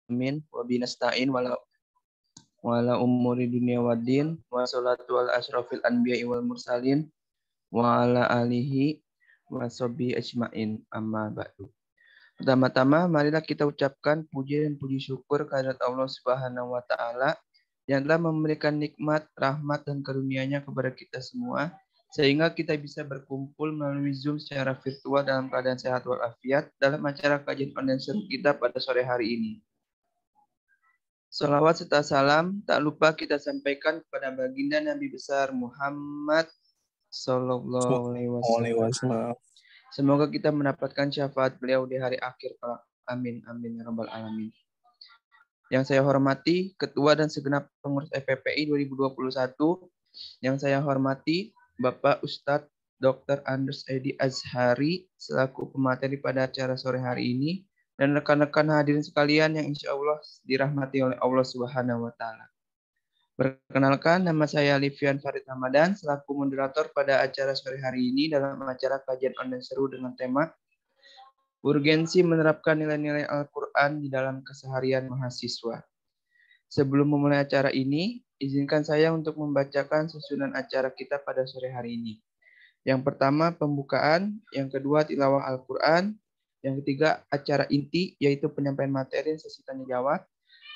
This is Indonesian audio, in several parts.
Amin. Wa binasta'in wala umuri dunia waddin wa salatu ala asrafil anbiya'i wal mursalin wa ala alihi wa sahbihi ajmain amma ba'du. Pertama-tama marilah kita ucapkan puji dan puji syukur kehadirat Allah Subhanahu wa taala yang telah memberikan nikmat, rahmat dan karunia-Nya kepada kita semua sehingga kita bisa berkumpul melalui Zoom secara virtual dalam keadaan sehat walafiat dalam acara kajian online seru kita pada sore hari ini. Salawat serta salam tak lupa kita sampaikan kepada baginda Nabi besar Muhammad Sallallahu Alaihi Wasallam. Semoga kita mendapatkan syafaat beliau di hari akhir kelak. Amin amin ya rabbal alamin. Yang saya hormati Ketua dan segenap pengurus FPPI 2021. Yang saya hormati Bapak Ustadz Dr. Andres Edi Azhari selaku pemateri pada acara sore hari ini. Dan rekan-rekan hadirin sekalian yang insya Allah dirahmati oleh Allah Subhanahu wa taala. Perkenalkan, nama saya Livian Farid Ramadan selaku moderator pada acara sore hari ini dalam acara kajian online seru dengan tema Urgensi menerapkan nilai-nilai Al-Qur'an di dalam keseharian mahasiswa. Sebelum memulai acara ini, izinkan saya untuk membacakan susunan acara kita pada sore hari ini. Yang pertama pembukaan, yang kedua tilawah Al-Qur'an, yang ketiga, acara inti, yaitu penyampaian materi sesi tanya jawab.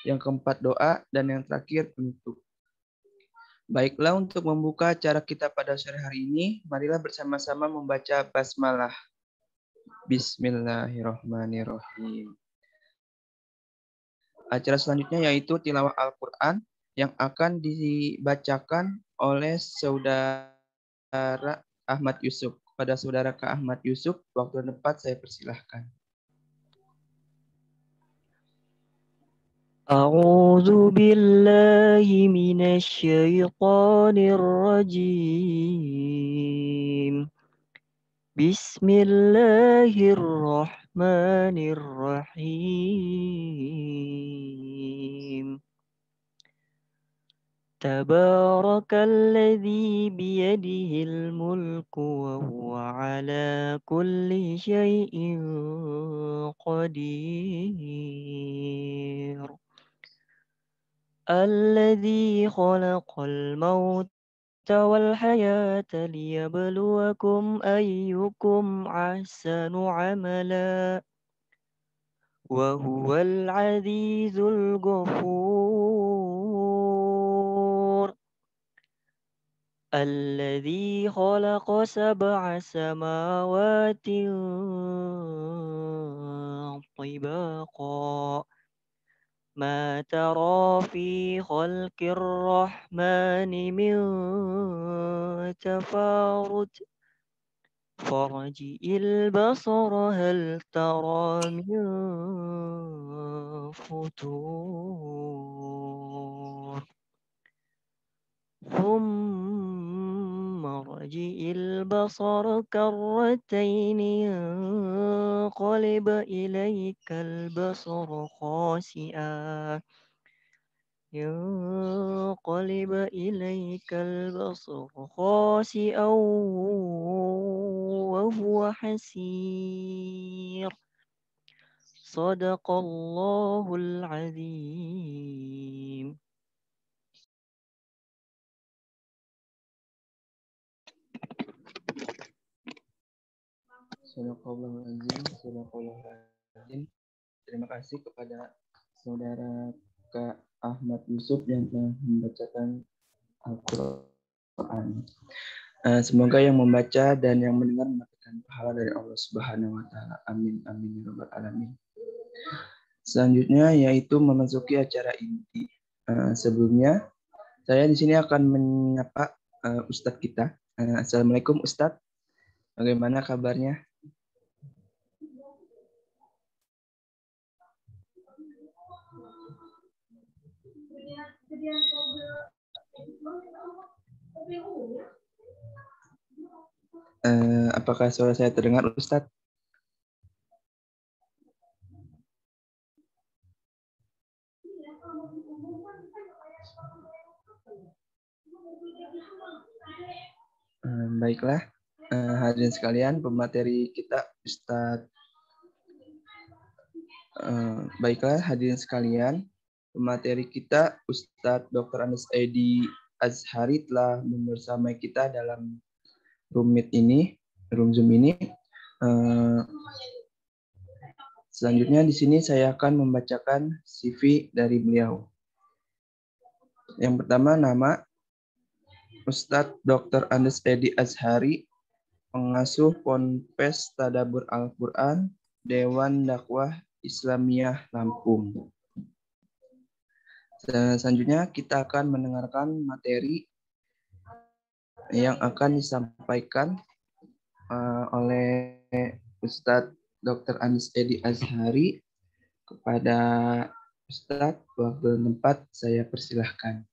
Yang keempat, doa. Dan yang terakhir, penutup. Baiklah, untuk membuka acara kita pada sore hari ini, marilah bersama-sama membaca basmalah. Bismillahirrahmanirrahim. Acara selanjutnya yaitu tilawah Al-Quran yang akan dibacakan oleh saudara Ahmad Yusuf. Pada saudara Kak Ahmad Yusuf, waktu dan tempat saya persilahkan. A'udzu billahi minasy syaithanir rajim. Bismillahirrahmanirrahim. Tabarakalladzi biyadihil mulku wa huwa ala kulli syai'in qadir. Alladzi khalaqal mauta wal hayata liyabluwakum ayyukum ahsanu amala wa huwal azizul ghafur. الذي خلق سبع سماوات طباقا ما ترى في خلق الرحمن من تفاوت فارجع البصر هل ترى من فتور ثم ارجع البصر كرتين ينقلب إليك البصر خاسئا وهو حسير صدق الله العظيم. Terima kasih kepada saudara Kak Ahmad Yusuf yang telah membacakan Al-Quran. Semoga yang membaca dan yang mendengar mendapatkan pahala dari Allah Subhanahu wa taala. Amin amin ya rabbal alamin. Selanjutnya yaitu memasuki acara inti. Sebelumnya saya di sini akan menyapa Ustadz kita. Assalamualaikum Ustadz. Bagaimana kabarnya? Apakah suara saya terdengar, Ustadz? Baiklah, hadirin sekalian, pemateri kita Ustadz Baiklah hadirin sekalian, pemateri kita Ustadz Dr. Andes Edi Azhari telah membersamai kita dalam room Zoom ini. Selanjutnya di sini saya akan membacakan CV dari beliau. Yang pertama, nama Ustadz Dr. Andes Edi Azhari, pengasuh Ponpes Tadabbur Al-Quran, Dewan Dakwah Islamiyah Lampung. Selanjutnya kita akan mendengarkan materi yang akan disampaikan oleh Ustadz Dr. Andes Edi Azhari. Kepada Ustadz, waktu dan tempat saya persilahkan.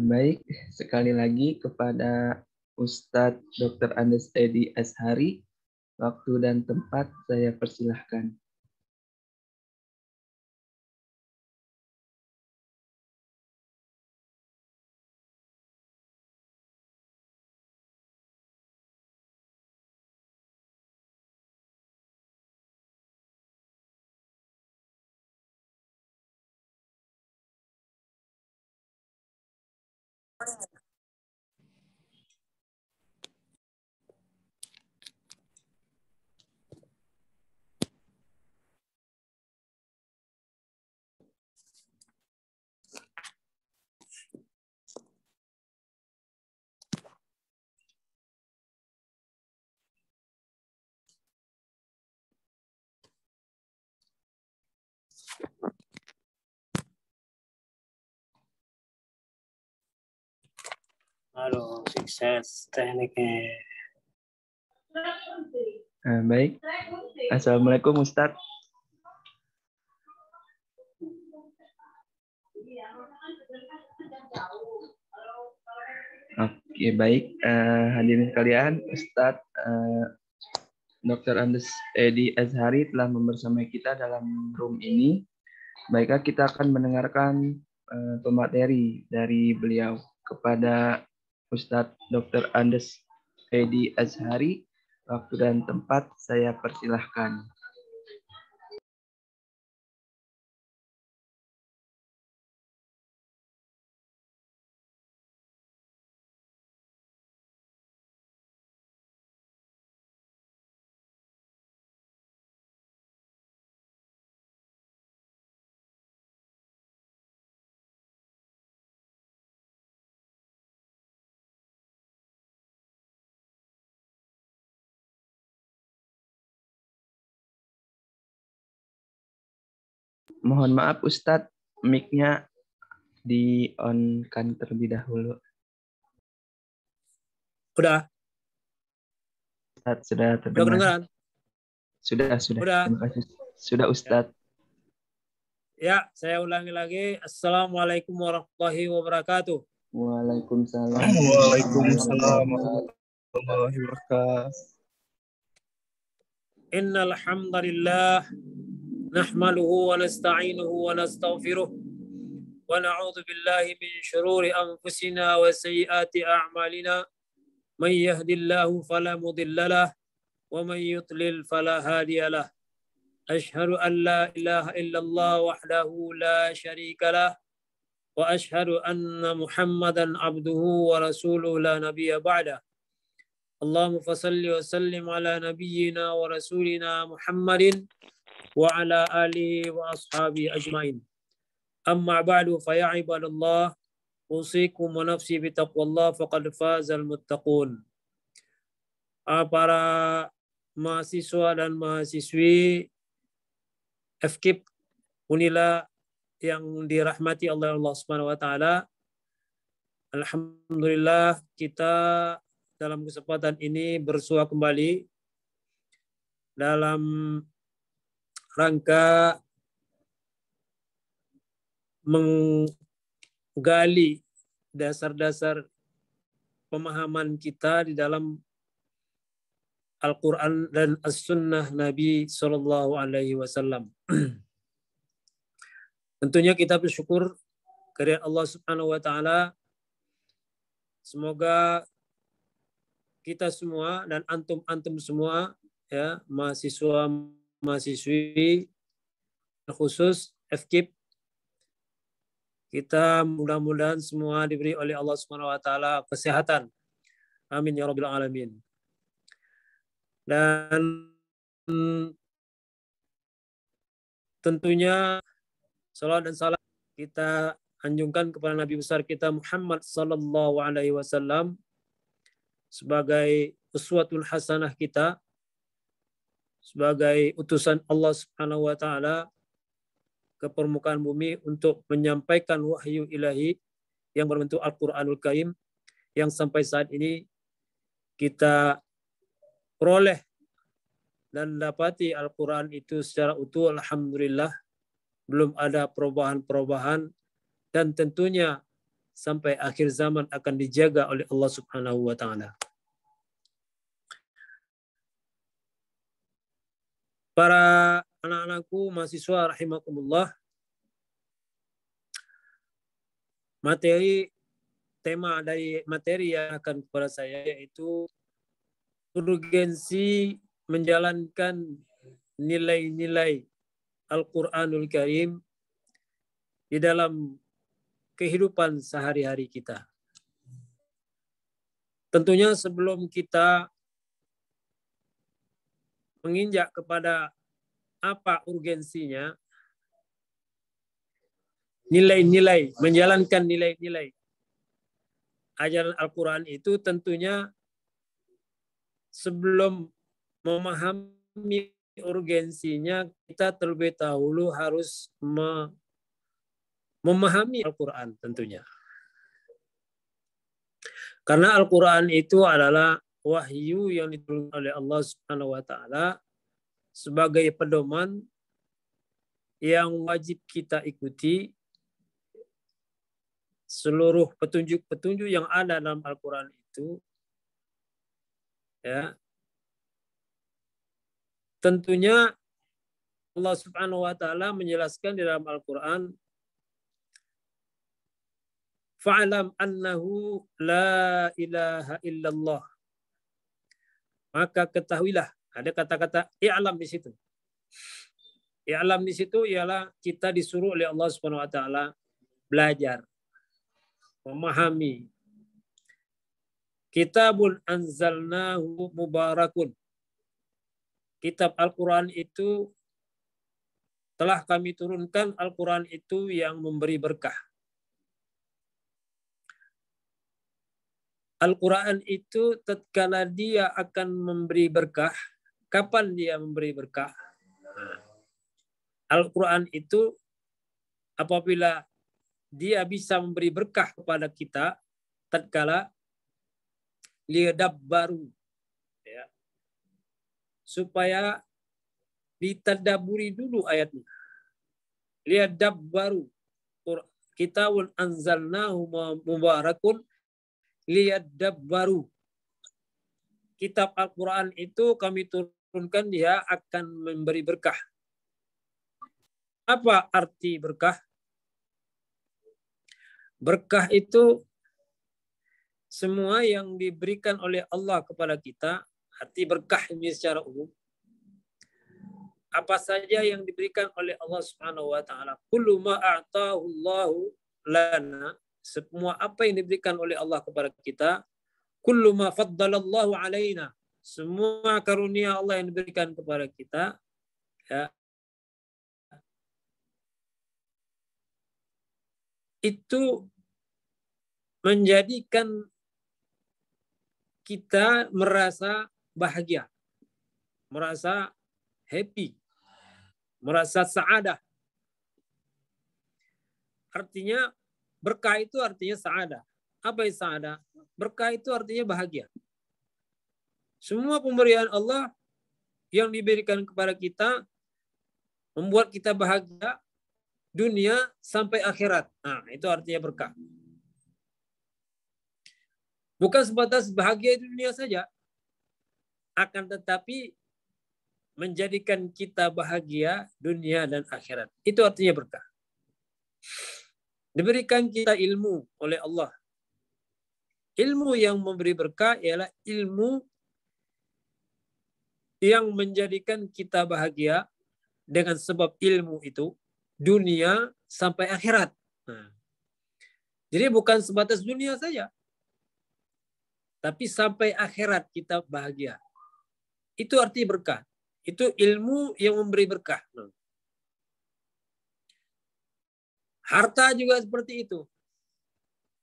Baik, sekali lagi kepada Ustadz Dr. Andes Edi Azhari, waktu dan tempat saya persilahkan. Halo, sukses tekniknya. Baik, Assalamualaikum Ustadz. Oke, baik. Hadirin sekalian, Ustadz Dr. Andes Edi Azhari telah membersamai kita dalam room ini. Baiklah, kita akan mendengarkan pemateri dari beliau. Kepada Ustadz Dr. Andes Edi Azhari, waktu dan tempat saya persilahkan. Mohon maaf Ustadz, mic-nya di-on-kan terlebih dahulu. Udah? Ustadz, sudah terdengar. Sudah. Udah. Terima kasih. Sudah Ustadz. Ya, saya ulangi lagi. Assalamualaikum warahmatullahi wabarakatuh. Waalaikumsalam. Waalaikumsalam warahmatullahi wabarakatuh. Innal hamdalillah nahmaduhu wa nasta'inuhu wa nastaghfiruh wa na'udzu billahi min shururi anfusina wa sayyiati a'malina. Man yahdihillahu fala mudilla lahu wa man yudlil fala hadiya lahu. Asyhadu an la ilaha illallah wahdahu la syarika lah wa asyhadu anna Muhammadan abduhu wa rasuluhu la nabiyya ba'dah. Allahumma fasalli wa sallim ala nabiyyina wa rasulina Muhammadin wa ala alihi wa ashabi ajmain. Amma ba'du fa ya ibadallah usikum wa nafsi bi taqwallah faqad fazal muttaqun. Para mahasiswa dan mahasiswi FKIP Unila yang dirahmati Allah Subhanahu wa taala. Alhamdulillah kita dalam kesempatan ini bersua kembali dalam rangka menggali dasar-dasar pemahaman kita di dalam Al-Quran dan As-Sunnah Nabi Sallallahu Alaihi Wasallam. Tentunya kita bersyukur kepada Allah Subhanahu Wa Taala. Semoga kita semua dan antum semua, ya, mahasiswa-mahasiswi khusus FKIP, kita mudah-mudahan semua diberi oleh Allah Subhanahu Wa Taala kesehatan. Amin ya Rabbil Alamin. Dan tentunya salawat dan salam kita anjungkan kepada Nabi besar kita Muhammad sallallahu alaihi wasallam sebagai uswatul hasanah kita, sebagai utusan Allah Subhanahu wa taala ke permukaan bumi untuk menyampaikan wahyu ilahi yang berbentuk Al-Qur'anul Karim yang sampai saat ini kita peroleh dan dapati Al-Quran itu secara utuh, alhamdulillah, belum ada perubahan-perubahan, dan tentunya sampai akhir zaman akan dijaga oleh Allah Subhanahu wa taala. Para anak-anakku mahasiswa rahimakumullah, tema dari materi yang akan kepada saya yaitu urgensi menjalankan nilai-nilai Al-Quranul Karim di dalam kehidupan sehari-hari kita. Tentunya sebelum kita menginjak kepada apa urgensinya, nilai-nilai, menjalankan nilai-nilai ajaran Al-Quran itu tentunya sebelum memahami urgensinya, kita terlebih dahulu harus memahami Al-Quran tentunya. Karena Al-Quran itu adalah wahyu yang diturunkan oleh Allah Subhanahu wa taala sebagai pedoman yang wajib kita ikuti. Seluruh petunjuk-petunjuk yang ada dalam Al-Quran itu, ya, tentunya Allah Subhanahu wa taala menjelaskan di dalam Al-Quran, fa'lam annahu la ilaha illallah. Maka ketahuilah, ada kata-kata i'lam di situ. I'lam di situ ialah kita disuruh oleh Allah Subhanahu wa taala belajar, memahami. Kitabun anzalnahu mubarakun. Kitab Al-Quran itu telah kami turunkan, Al-Quran itu yang memberi berkah. Al-Quran itu tatkala dia akan memberi berkah, kapan dia memberi berkah? Al-Quran itu apabila dia bisa memberi berkah kepada kita tatkala liyadabbaru, ya, supaya ditadaburi dulu ayatnya. Liyadabbaru, kitabun anzalnahu mubarakun liyadabbaru. Kitab Al-Quran itu kami turunkan, dia akan memberi berkah. Apa arti berkah? Berkah itu semua yang diberikan oleh Allah kepada kita. Arti berkah ini secara umum, apa saja yang diberikan oleh Allah Subhanahu wa taala. Kullu ma a'tahu Allahu lana, semua apa yang diberikan oleh Allah kepada kita. Kullu ma faddalallahu alaina, semua karunia Allah yang diberikan kepada kita, ya, itu menjadikan kita merasa bahagia, merasa happy, merasa sa'adah. Artinya berkah itu artinya sa'adah. Apa itu sa'adah? Berkah itu artinya bahagia. Semua pemberian Allah yang diberikan kepada kita membuat kita bahagia dunia sampai akhirat. Nah, itu artinya berkah. Bukan sebatas bahagia di dunia saja, akan tetapi menjadikan kita bahagia dunia dan akhirat. Itu artinya berkah. Diberikan kita ilmu oleh Allah. Ilmu yang memberi berkah ialah ilmu yang menjadikan kita bahagia dengan sebab ilmu itu dunia sampai akhirat. Nah, jadi bukan sebatas dunia saja, tapi sampai akhirat kita bahagia. Itu arti berkah. Itu ilmu yang memberi berkah. Nah, harta juga seperti itu.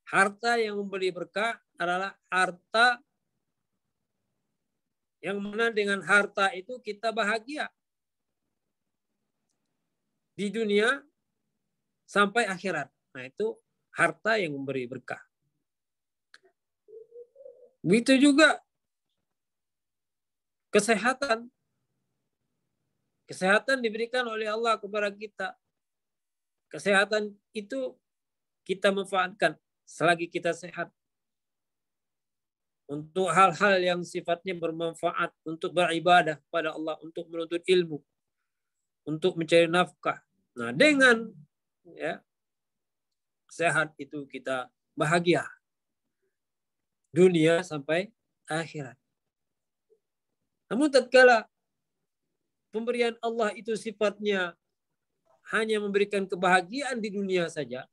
Harta yang memberi berkah adalah harta yang mana dengan harta itu kita bahagia di dunia sampai akhirat. Nah, itu harta yang memberi berkah. Begitu juga kesehatan. Kesehatan diberikan oleh Allah kepada kita. Kesehatan itu kita manfaatkan selagi kita sehat. Untuk hal-hal yang sifatnya bermanfaat, untuk beribadah pada Allah, untuk menuntut ilmu, untuk mencari nafkah. Nah, dengan sehat itu kita bahagia dunia sampai akhirat. Namun tatkala pemberian Allah itu sifatnya hanya memberikan kebahagiaan di dunia saja,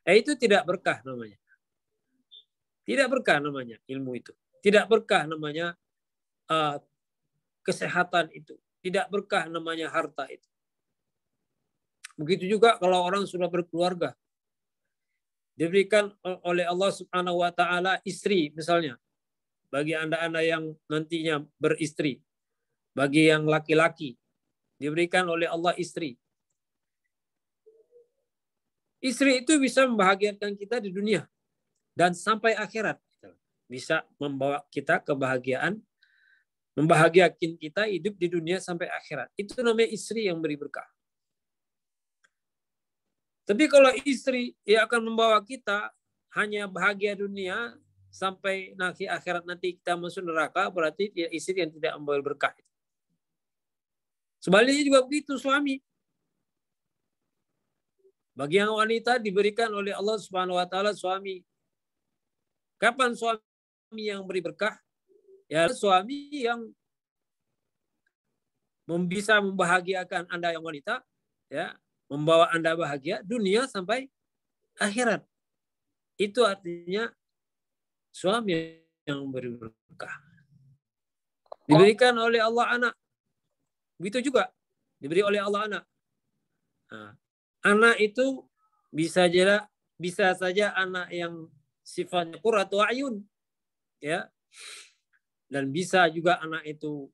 itu tidak berkah namanya. Tidak berkah namanya ilmu itu. Tidak berkah namanya kesehatan itu. Tidak berkah namanya harta itu. Begitu juga kalau orang sudah berkeluarga. Diberikan oleh Allah Subhanahu wa taala istri misalnya. Bagi Anda-anda yang nantinya beristri. Bagi yang laki-laki. Diberikan oleh Allah istri. Istri itu bisa membahagiakan kita di dunia. Dan sampai akhirat bisa membawa kita kebahagiaan, membahagiakan kita hidup di dunia sampai akhirat. Itu namanya istri yang beri berkah. Tapi kalau istri yang akan membawa kita hanya bahagia dunia sampai nanti akhirat nanti kita masuk neraka, berarti dia istri yang tidak membawa berkah. Sebaliknya juga begitu suami. Bagi yang wanita diberikan oleh Allah Subhanahu wa taala suami. Kapan suami yang beri berkah? Ya, suami yang bisa membahagiakan Anda yang wanita, ya, membawa Anda bahagia dunia sampai akhirat. Itu artinya suami yang beri berkah. Diberikan oleh Allah anak. Begitu juga diberi oleh Allah anak. Nah, anak itu bisa saja anak yang sifatnya qurratu a'yun, ya, dan bisa juga anak itu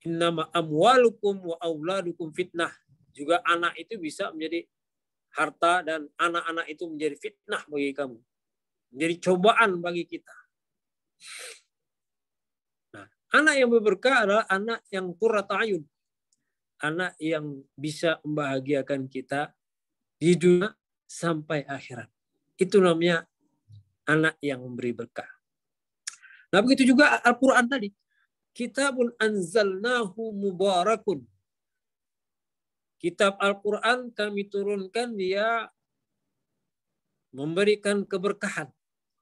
innama amwalukum wa auladukum fitnah, juga anak itu bisa menjadi harta dan anak-anak itu menjadi fitnah bagi kamu, menjadi cobaan bagi kita. Nah, anak yang berberkah adalah anak yang qurratu a'yun, anak yang bisa membahagiakan kita di dunia sampai akhirat. Itu namanya anak yang memberi berkah. Nah, begitu juga Al-Quran tadi. Kitabun anzalnahu mubarakun. Kitab Al-Quran kami turunkan, dia memberikan keberkahan,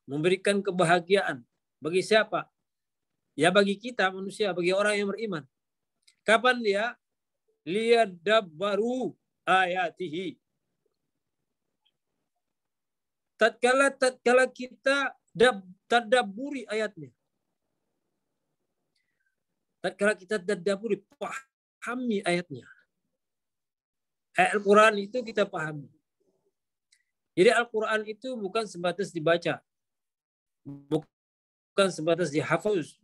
memberikan kebahagiaan. Bagi siapa? Ya bagi kita manusia, bagi orang yang beriman. Kapan dia? Liyadabbaru ayatihi. Tatkala kita tadabburi ayatnya. Tatkala kita tadabburi, pahami ayatnya. Ayat Al-Quran itu kita pahami. Jadi Al-Quran itu bukan sebatas dibaca. Bukan sebatas dihafaz.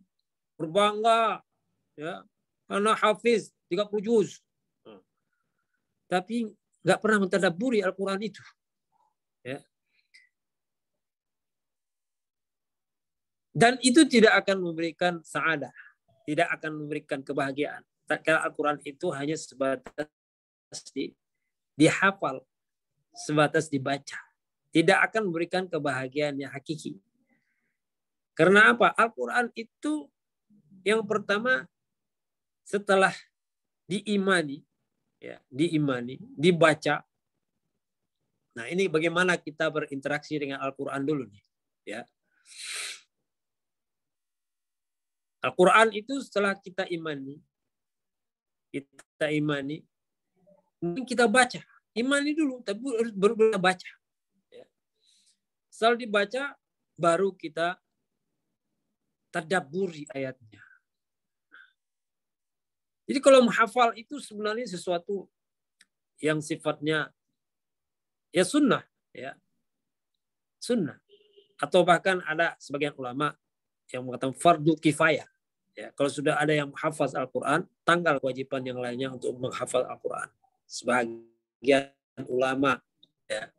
Berbangga. Ya, karena hafiz 30 juz. Tapi nggak pernah mentadabburi Al-Quran itu. Ya. Dan itu tidak akan memberikan sa'adah. tidak akan memberikan kebahagiaan. Tatkala Al-Quran itu hanya sebatas dihafal, sebatas dibaca. Tidak akan memberikan kebahagiaan yang hakiki. Karena apa? Al-Quran itu yang pertama setelah diimani, ya, dibaca. Nah, ini bagaimana kita berinteraksi dengan Al-Quran dulu nih, ya. Al-Quran itu setelah kita imani, mungkin kita baca, imani dulu, tapi baru kita baca. Ya. Setelah dibaca, baru kita tadabburi ayatnya. Jadi kalau menghafal itu sebenarnya sesuatu yang sifatnya ya sunnah, ya sunnah, atau bahkan ada sebagian ulama yang mengatakan fardu kifayah. Ya, kalau sudah ada yang menghafaz Al-Quran, tanggal kewajiban yang lainnya untuk menghafal Al-Quran. Sebagian ulama, ya.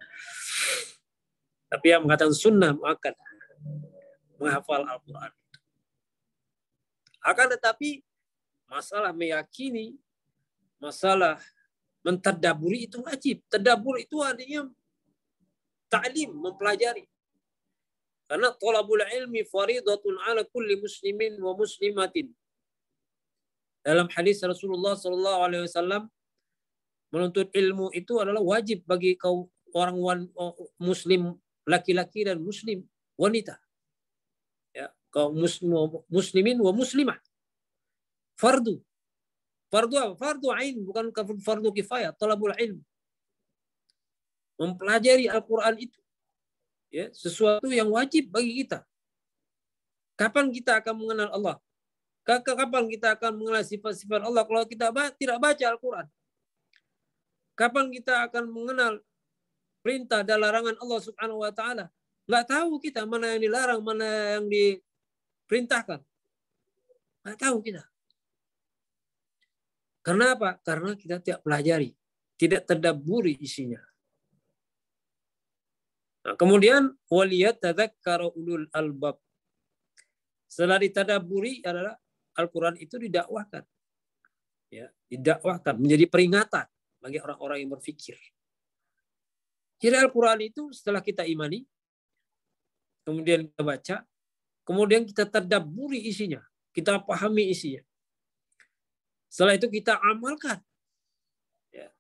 Tapi yang mengatakan sunnah muakkad menghafal Al-Quran. Akan tetapi masalah meyakini, masalah mentadaburi itu wajib. Tadabur itu artinya ta'lim, mempelajari. Karena thalabul ilmi faridatun ala kulli muslimin wa muslimatin. Dalam hadis Rasulullah SAW, menuntut ilmu itu adalah wajib bagi kaum orang muslim laki-laki dan muslim wanita. Ya, kaum muslimin wa muslimah. Fardu. Fardu apa? Fardu ain, bukan fardu kifayah. Thalabul ilm. Mempelajari Al-Quran itu, ya, sesuatu yang wajib bagi kita. Kapan kita akan mengenal Allah? Kapan kita akan mengenal sifat-sifat Allah kalau kita tidak baca Al-Quran? Kapan kita akan mengenal perintah dan larangan Allah Subhanahu wa taala? Nggak tahu kita mana yang dilarang, mana yang diperintahkan. Nggak tahu kita. Karena apa? Karena kita tidak pelajari, tidak tadabburi isinya. Nah, kemudian waliyat tadzakkaru ulul albab. Setelah ditadabburi adalah Al-Quran itu didakwahkan. Ya, didakwahkan menjadi peringatan bagi orang-orang yang berfikir. Jadi Al-Quran itu setelah kita imani, kemudian kita baca, kemudian kita tadabburi isinya, kita pahami isinya. Setelah itu kita amalkan. Ya.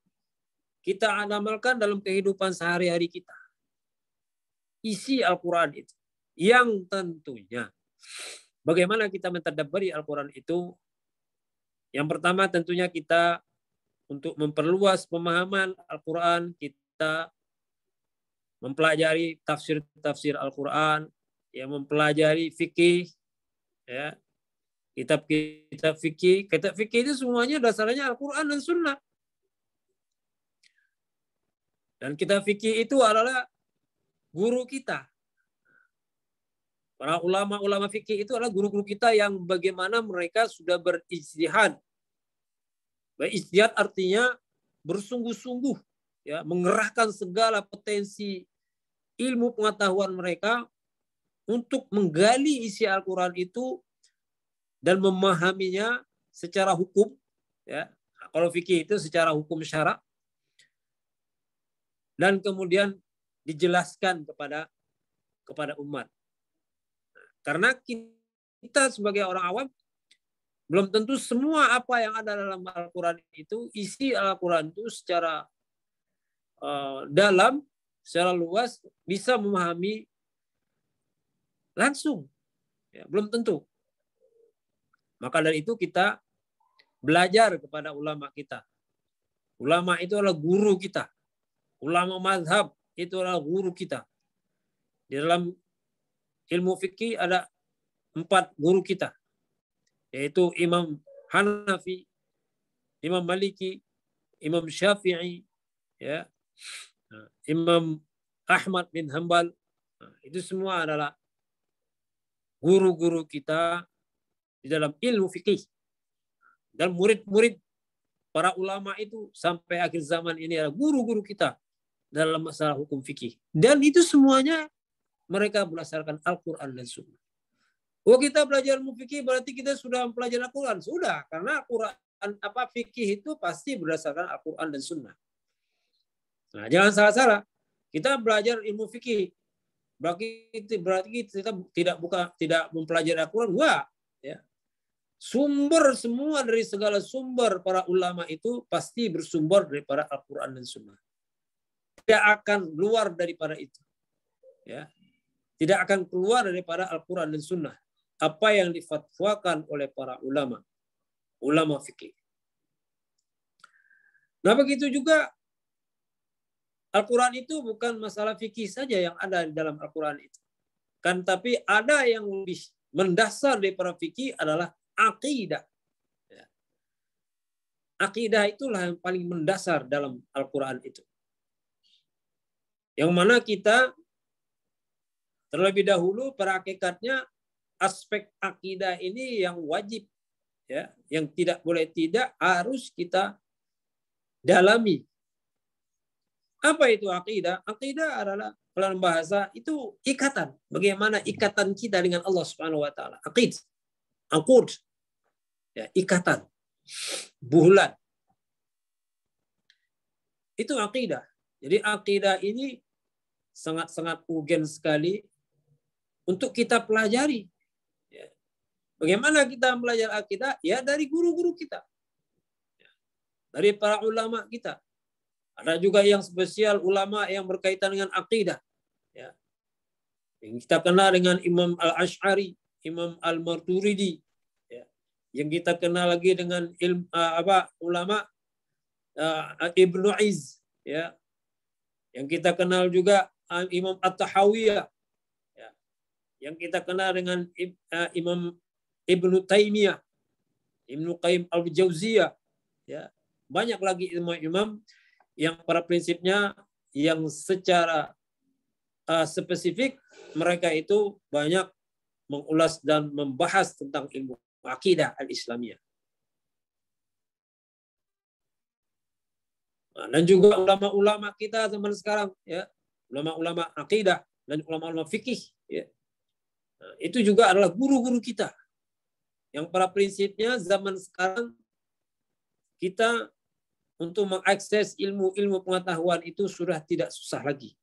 Kita amalkan dalam kehidupan sehari-hari kita. Isi Al-Quran itu. Yang tentunya bagaimana kita mentadabburi Al-Quran itu, yang pertama tentunya kita untuk memperluas pemahaman Al-Quran, kita mempelajari tafsir Al-Quran, ya, mempelajari fikih, ya, kitab fikih. Kitab fikih itu semuanya dasarnya Al-Quran dan Sunnah. Dan kitab fikih itu adalah guru kita. Para ulama-ulama fikih itu adalah guru-guru kita yang bagaimana mereka sudah berijtihad. Berijtihad artinya bersungguh-sungguh, ya, mengerahkan segala potensi ilmu pengetahuan mereka untuk menggali isi Al-Quran itu dan memahaminya secara hukum, ya. Kalau fikih itu secara hukum syara, dan kemudian dijelaskan kepada umat. Karena kita sebagai orang awam belum tentu semua apa yang ada dalam Al-Quran itu, isi Al-Quran itu secara dalam, secara luas bisa memahami langsung. Ya, belum tentu. Maka dari itu kita belajar kepada ulama kita. Ulama itu adalah guru kita. Ulama mazhab itu adalah guru kita. Di dalam ilmu fikih ada 4 guru kita, yaitu Imam Hanafi, Imam Maliki, Imam Syafi'i, ya, Imam Ahmad bin Hanbal. Itu semua adalah guru-guru kita di dalam ilmu fikih. Dan murid-murid para ulama itu sampai akhir zaman ini adalah guru-guru kita dalam masalah hukum fikih. Dan itu semuanya mereka berdasarkan Al-Quran dan Sunnah. Oh, kita belajar ilmu fikih berarti kita sudah mempelajari Al-Quran. Sudah, karena Al-Quran fikih itu pasti berdasarkan Al-Quran dan Sunnah. Nah, jangan salah-salah. Kita belajar ilmu fikih berarti kita tidak mempelajari Al-Quran. Enggak, ya. Sumber semua dari segala sumber para ulama itu pasti bersumber daripada Al-Quran dan Sunnah. Tidak akan keluar daripada itu. Ya. Tidak akan keluar daripada Al-Quran dan Sunnah. Apa yang difatwakan oleh para ulama fikih. Nah, begitu juga Al-Quran itu bukan masalah fikih saja yang ada di dalam Al-Quran itu. Kan tapi ada yang lebih mendasar daripada fikih adalah akidah. Akidah itulah yang paling mendasar dalam Al-Quran itu. Yang mana kita terlebih dahulu pada hakikatnya aspek akidah ini yang wajib, ya, yang tidak boleh tidak harus kita dalami. Apa itu akidah? Akidah adalah dalam bahasa itu ikatan. Bagaimana ikatan kita dengan Allah Subhanahu wa taala? Aqd. Ya, ikatan. Bulan. Itu akidah. Jadi akidah ini sangat-sangat urgen sekali untuk kita pelajari. Bagaimana kita belajar akidah? Ya dari guru-guru kita. Dari para ulama kita. Ada juga yang spesial ulama yang berkaitan dengan akidah. Ya. Yang kita kenal dengan Imam Al-Ash'ari, Imam Al-Maturidi. Ya. Yang kita kenal lagi dengan ulama Ibnu Iz. Ya. Yang kita kenal juga Imam At-Tahawiyah. Ya. Yang kita kenal dengan Imam Ibnu Taimiyah, Ibnu Qayyim Al-Jauziyah, ya. Banyak lagi imam-imam yang pada prinsipnya yang secara spesifik mereka itu banyak mengulas dan membahas tentang ilmu akidah al-Islamiyah. Nah, dan juga ulama-ulama kita zaman sekarang, ya, ulama-ulama akidah dan ulama-ulama fikih, ya. Nah, itu juga adalah guru-guru kita. Yang pada prinsipnya zaman sekarang kita untuk mengakses ilmu-ilmu pengetahuan itu sudah tidak susah lagi.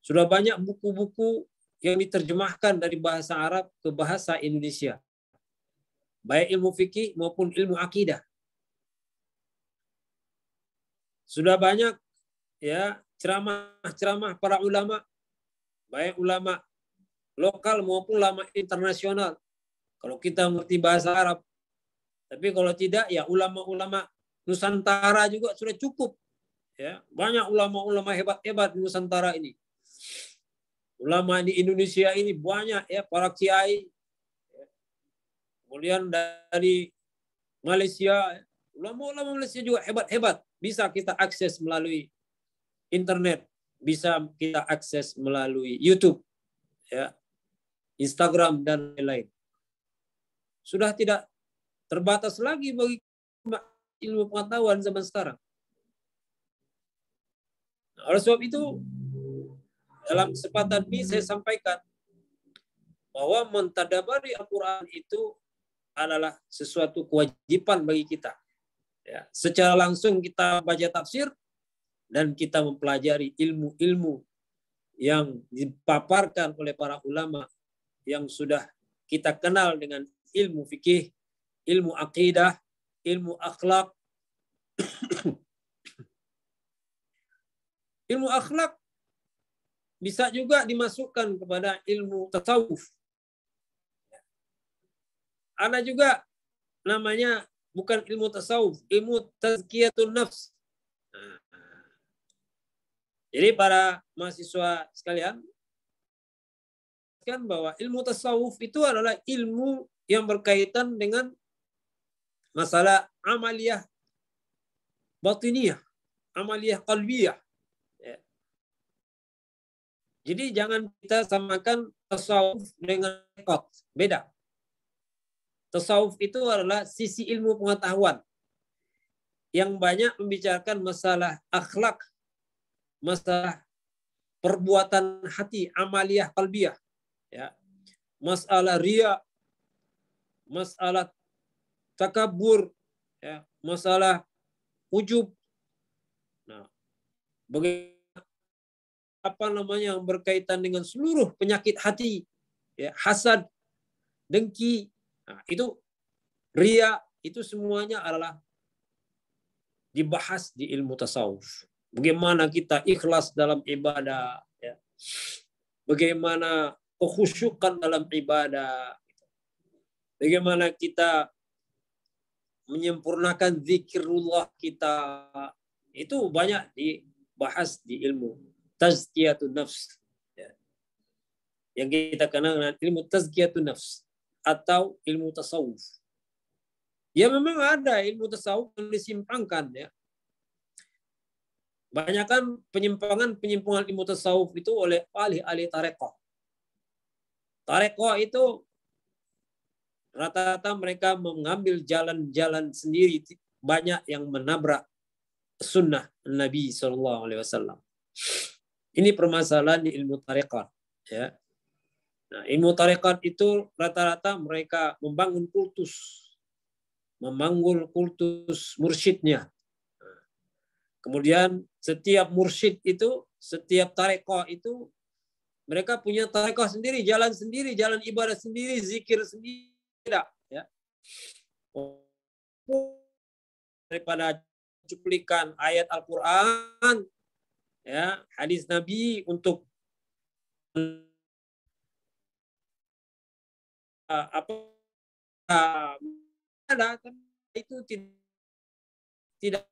Sudah banyak buku-buku yang diterjemahkan dari bahasa Arab ke bahasa Indonesia. Baik ilmu fikih maupun ilmu akidah. Sudah banyak, ya, ceramah-ceramah para ulama, baik ulama lokal maupun ulama internasional. Kalau kita mengerti bahasa Arab. Tapi kalau tidak, ya ulama-ulama Nusantara juga sudah cukup. Ya, banyak ulama-ulama hebat-hebat di Nusantara ini. Ulama di Indonesia ini banyak, ya, para kiai. Kemudian dari Malaysia, ulama-ulama Malaysia juga hebat-hebat. Bisa kita akses melalui internet, bisa kita akses melalui YouTube, ya, Instagram dan lain-lain. Sudah tidak terbatas lagi bagi ilmu pengetahuan zaman sekarang. Nah, oleh sebab itu, dalam kesempatan ini saya sampaikan bahwa mentadabari Al-Quran itu adalah sesuatu kewajiban bagi kita. Ya, secara langsung kita baca tafsir dan kita mempelajari ilmu-ilmu yang dipaparkan oleh para ulama yang sudah kita kenal dengan ilmu fikih, ilmu akidah, ilmu akhlak. Ilmu akhlak bisa juga dimasukkan kepada ilmu tasawuf. Ada juga namanya bukan ilmu tasawuf, ilmu tazkiyatun nafs. Jadi para mahasiswa sekalian, kan bahwa ilmu tasawuf itu adalah ilmu yang berkaitan dengan masalah amaliyah batiniyah, amaliyah qalbiyah. Ya. Jadi jangan kita samakan tasawuf dengan hakikat. Beda. Tasawuf itu adalah sisi ilmu pengetahuan yang banyak membicarakan masalah akhlak, masalah perbuatan hati, amaliyah qalbiyah. Ya. masalah riya, masalah takabur, ya, masalah ujub. Nah, bagaimana yang berkaitan dengan seluruh penyakit hati, ya, hasad, dengki, nah, itu riya, itu semuanya adalah dibahas di ilmu tasawuf. Bagaimana kita ikhlas dalam ibadah, ya. Bagaimana kekhusyukan dalam ibadah, bagaimana kita menyempurnakan zikrullah kita, itu banyak dibahas di ilmu tazkiyatun nafs, ya. Yang kita kenal dengan ilmu tazkiyatun nafs atau ilmu tasawuf. Ya memang ada ilmu tasawuf yang disimpangkan, ya. Banyakkan penyimpangan ilmu tasawuf itu oleh ahli-ahli tarekoh. Tarekoh itu rata-rata mereka mengambil jalan-jalan sendiri, banyak yang menabrak sunnah Nabi SAW. Ini permasalahan di ilmu tarekat, ya. Nah, ilmu tarekat itu rata-rata mereka membangun kultus mursyidnya. Kemudian setiap mursyid itu, setiap tarekat itu mereka punya tarekat sendiri, jalan ibadah sendiri, zikir sendiri, ya. Daripada cuplikan ayat Al-Quran, ya, hadis Nabi untuk apa ada, itu tidak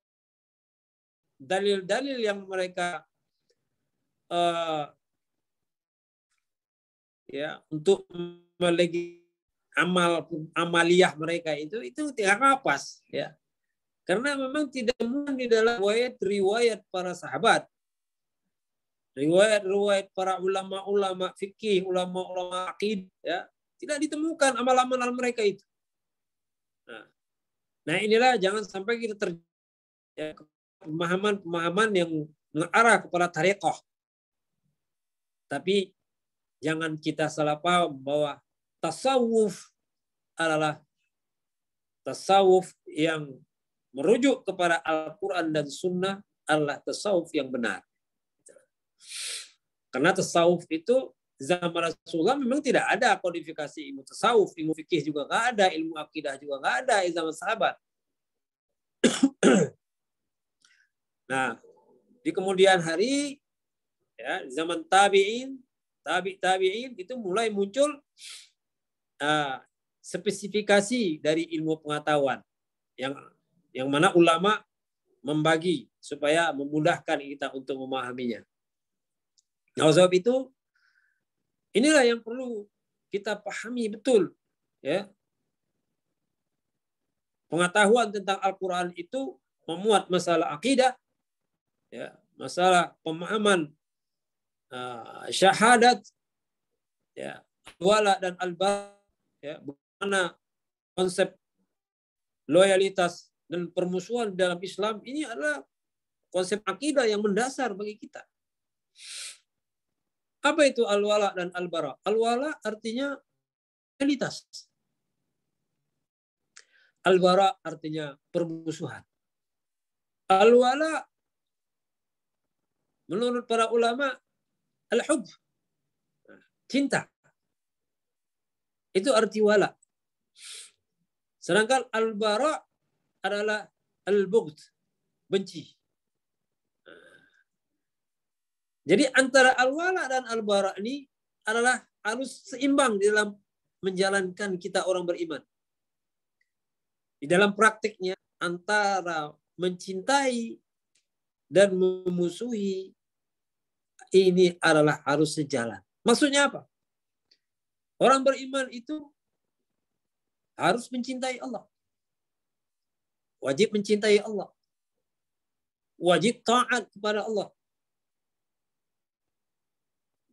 dalil-dalil yang mereka ya untuk melegi amaliyah mereka itu tidak pas, ya. Karena memang tidak muat di dalam riwayat para sahabat, riwayat para ulama-ulama fikih, ulama-ulama aqid, ya, tidak ditemukan amal-amalan mereka itu. Nah inilah jangan sampai kita pemahaman yang mengarah kepada tarekoh. Tapi jangan kita salah paham bahwa tasawuf adalah tasawuf yang merujuk kepada Al-Quran dan Sunnah, adalah tasawuf yang benar. Karena tasawuf itu zaman Rasulullah memang tidak ada kodifikasi ilmu tasawuf, ilmu fikih juga nggak ada, ilmu akidah juga nggak ada di zaman sahabat. Nah, di kemudian hari, ya, zaman tabi'in itu mulai muncul spesifikasi dari ilmu pengetahuan yang mana ulama membagi supaya memudahkan kita untuk memahaminya. Nah, sebab itu inilah yang perlu kita pahami betul, ya. Pengetahuan tentang Al-Quran itu memuat masalah akidah, ya, masalah pemahaman syahadat, ya, wala dan al-bara, ya, bagaimana konsep loyalitas dan permusuhan dalam Islam. Ini adalah konsep akidah yang mendasar bagi kita. Apa itu al-wala dan al-bara? Al-wala artinya loyalitas. Al-bara artinya permusuhan. Al-wala menurut para ulama al-hub, cinta. Itu arti wala. Sedangkan al-bara adalah al-bughd, benci. Jadi antara al-wala dan al-bara ini adalah harus seimbang di dalam menjalankan kita orang beriman. Di dalam praktiknya antara mencintai dan memusuhi ini adalah harus sejalan. Maksudnya apa? Orang beriman itu harus mencintai Allah. Wajib mencintai Allah. Wajib taat kepada Allah.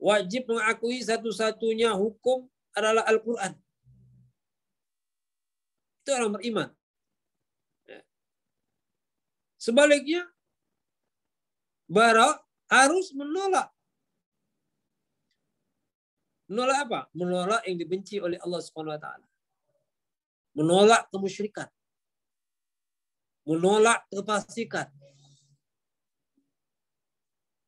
Wajib mengakui satu-satunya hukum adalah Al-Quran. Itu orang beriman. Sebaliknya, bara harus menolak Menolak apa? Menolak yang dibenci oleh Allah Subhanahu wa taala. Menolak kemusyrikan. Menolak kefasikan.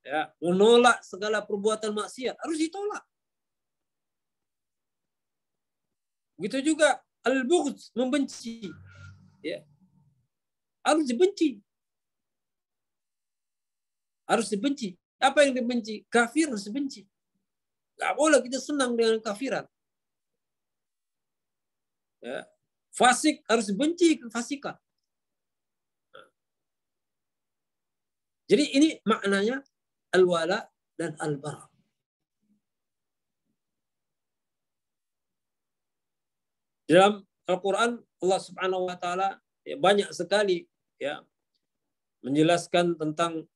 Ya, menolak segala perbuatan maksiat harus ditolak. Begitu juga al-bughd, membenci. Ya. Harus dibenci. Harus dibenci. Apa yang dibenci? Kafir harus dibenci. Gak boleh kita senang dengan kafiran. Ya. Fasik harus dibenci kefasikan. Jadi ini maknanya al-wala dan al-bara. Dalam Al-Quran Allah Subhanahu wa taala ya, banyak sekali ya menjelaskan tentang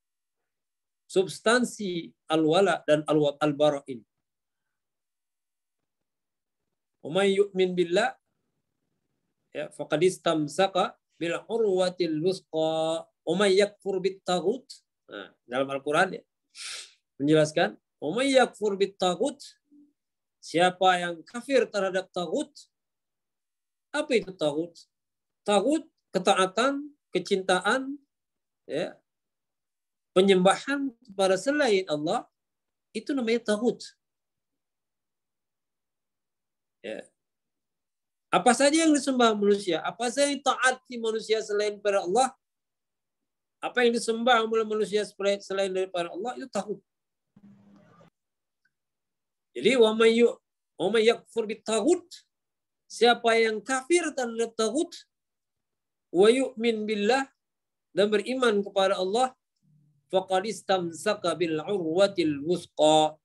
substansi al-wala dan al-bara ini. Wa may yu'min billah ya faqad istamsaka bil urwatil wusqa wa may yakfur bit taghut. Nah, dalam Al-Quran ya, menjelaskan wa may yakfur bit taghut, siapa yang kafir terhadap taghut. Apa itu taghut? Taghut ketaatan, kecintaan, ya, penyembahan kepada selain Allah, itu namanya taghut. Ya. Apa saja yang disembah manusia, apa saja yang taati manusia selain pada Allah, apa yang disembah oleh manusia selain daripada Allah, itu taghut. Jadi wa may yakfur bit taghut, siapa yang kafir terhadap taghut, wa yu'min billah, dan beriman kepada Allah, faqad istamsaka bil urwatil wusqa,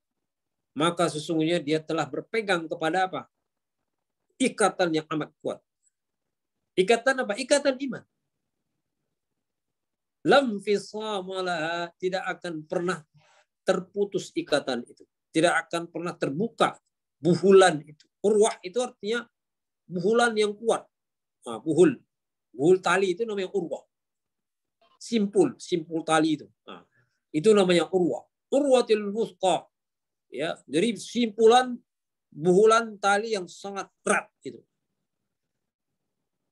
maka sesungguhnya dia telah berpegang kepada apa? Ikatan yang amat kuat. Ikatan apa? Ikatan iman. Lam fisama laha, tidak akan pernah terputus ikatan itu. Tidak akan pernah terbuka buhulan itu. Urwah itu artinya buhulan yang kuat. Nah, buhul tali itu namanya urwah. Simpul tali itu. Nah, itu namanya urwah. Urwatil wusqa. Ya, jadi simpulan buhulan tali yang sangat erat itu.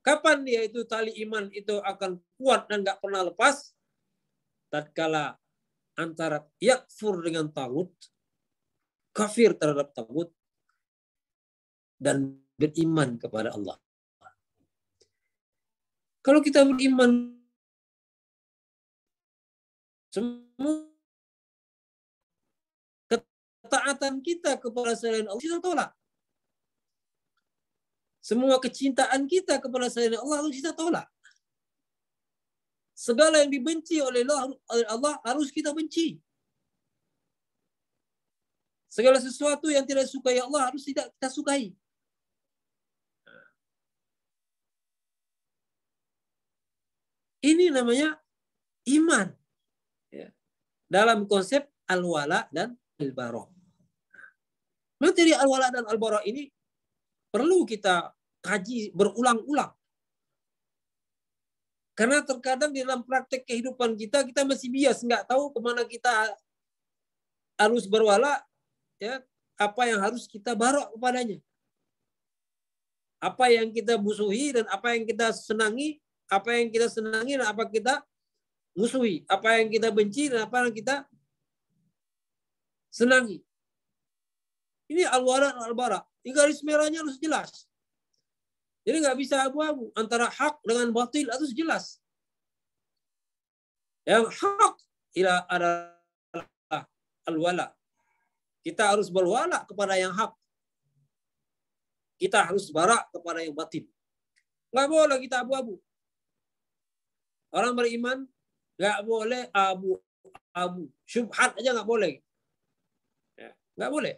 Kapan dia itu tali iman itu akan kuat dan nggak pernah lepas? Tatkala antara yakfur dengan tagut, kafir terhadap tagut, dan beriman kepada Allah. Kalau kita beriman, semua ketaatan kita kepada selain Allah kita tolak. Semua kecintaan kita kepada selain Allah harus kita tolak. Segala yang dibenci oleh Allah harus kita benci. Segala sesuatu yang tidak disukai Allah harus tidak kita sukai. Ini namanya iman. Ya. Dalam konsep al-wala dan al-bara. Materi al-wala dan al-bara ini perlu kita kaji berulang-ulang. Karena terkadang di dalam praktek kehidupan kita masih bias, nggak tahu kemana kita harus berwala, ya, apa yang harus kita barok kepadanya. Apa yang kita musuhi dan apa yang kita senangi, apa yang kita senangi dan apa kita musuhi, apa yang kita benci dan apa yang kita senangi. Ini al-wala dan al-bara. Ini garis merahnya harus jelas. Jadi nggak bisa abu-abu antara hak dengan batil, harus jelas. Yang hak adalah al-wala. Kita harus berwala kepada yang hak. Kita harus bara kepada yang batil. Nggak boleh kita abu-abu. Orang beriman nggak boleh abu-abu. Syubhat aja nggak boleh. Nggak boleh.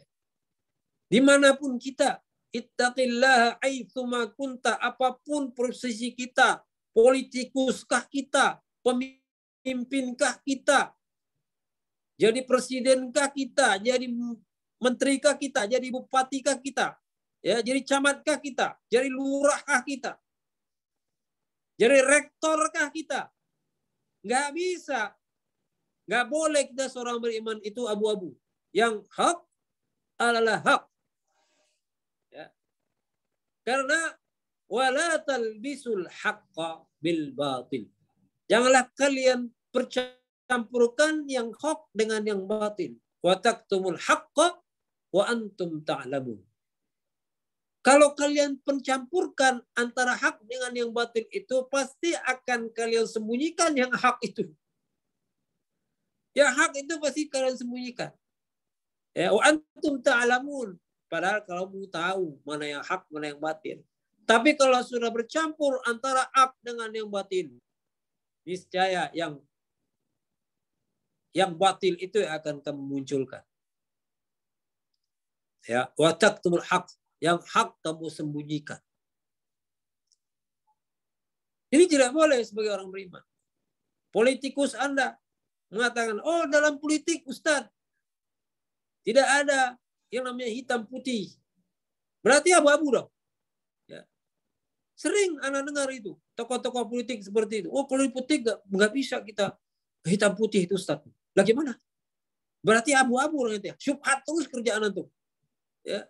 Dimanapun kita, ittaqillaha aitsuma kunta, apapun posisi kita, politikuskah kita, pemimpinkah kita, jadi presidenkah kita, jadi menterikah kita, jadi bupatikah kita, ya, jadi camatkah kita, jadi lurahkah kita, jadi rektorkah kita, nggak bisa, nggak boleh kita seorang beriman itu abu-abu. Yang hak adalah hak. Karena wala talbisul haqqa bil batil. Janganlah kalian percampurkan yang hak dengan yang batil. Wa taktumul haqqa wa antum ta'lamun. Kalau kalian pencampurkan antara hak dengan yang batil itu, pasti akan kalian sembunyikan yang hak itu. Yang hak itu pasti kalian sembunyikan. Ya, wa antum ta'lamun. Padahal kamu tahu mana yang hak, mana yang batil. Tapi kalau sudah bercampur antara hak dengan yang batil, niscaya yang batil itu akan kamu munculkan. Ya, wa taktumul haq. Yang hak kamu sembunyikan. Ini tidak boleh sebagai orang beriman. Politikus Anda mengatakan, oh dalam politik Ustaz, tidak ada yang namanya hitam putih. Berarti abu-abu dong. Ya. Sering Anda dengar itu. Tokoh-tokoh politik seperti itu. Oh politik nggak bisa kita hitam putih itu Ustaz. Lah gimana? Berarti abu-abu orang itu ya. Syubhat terus kerjaan itu. Ya.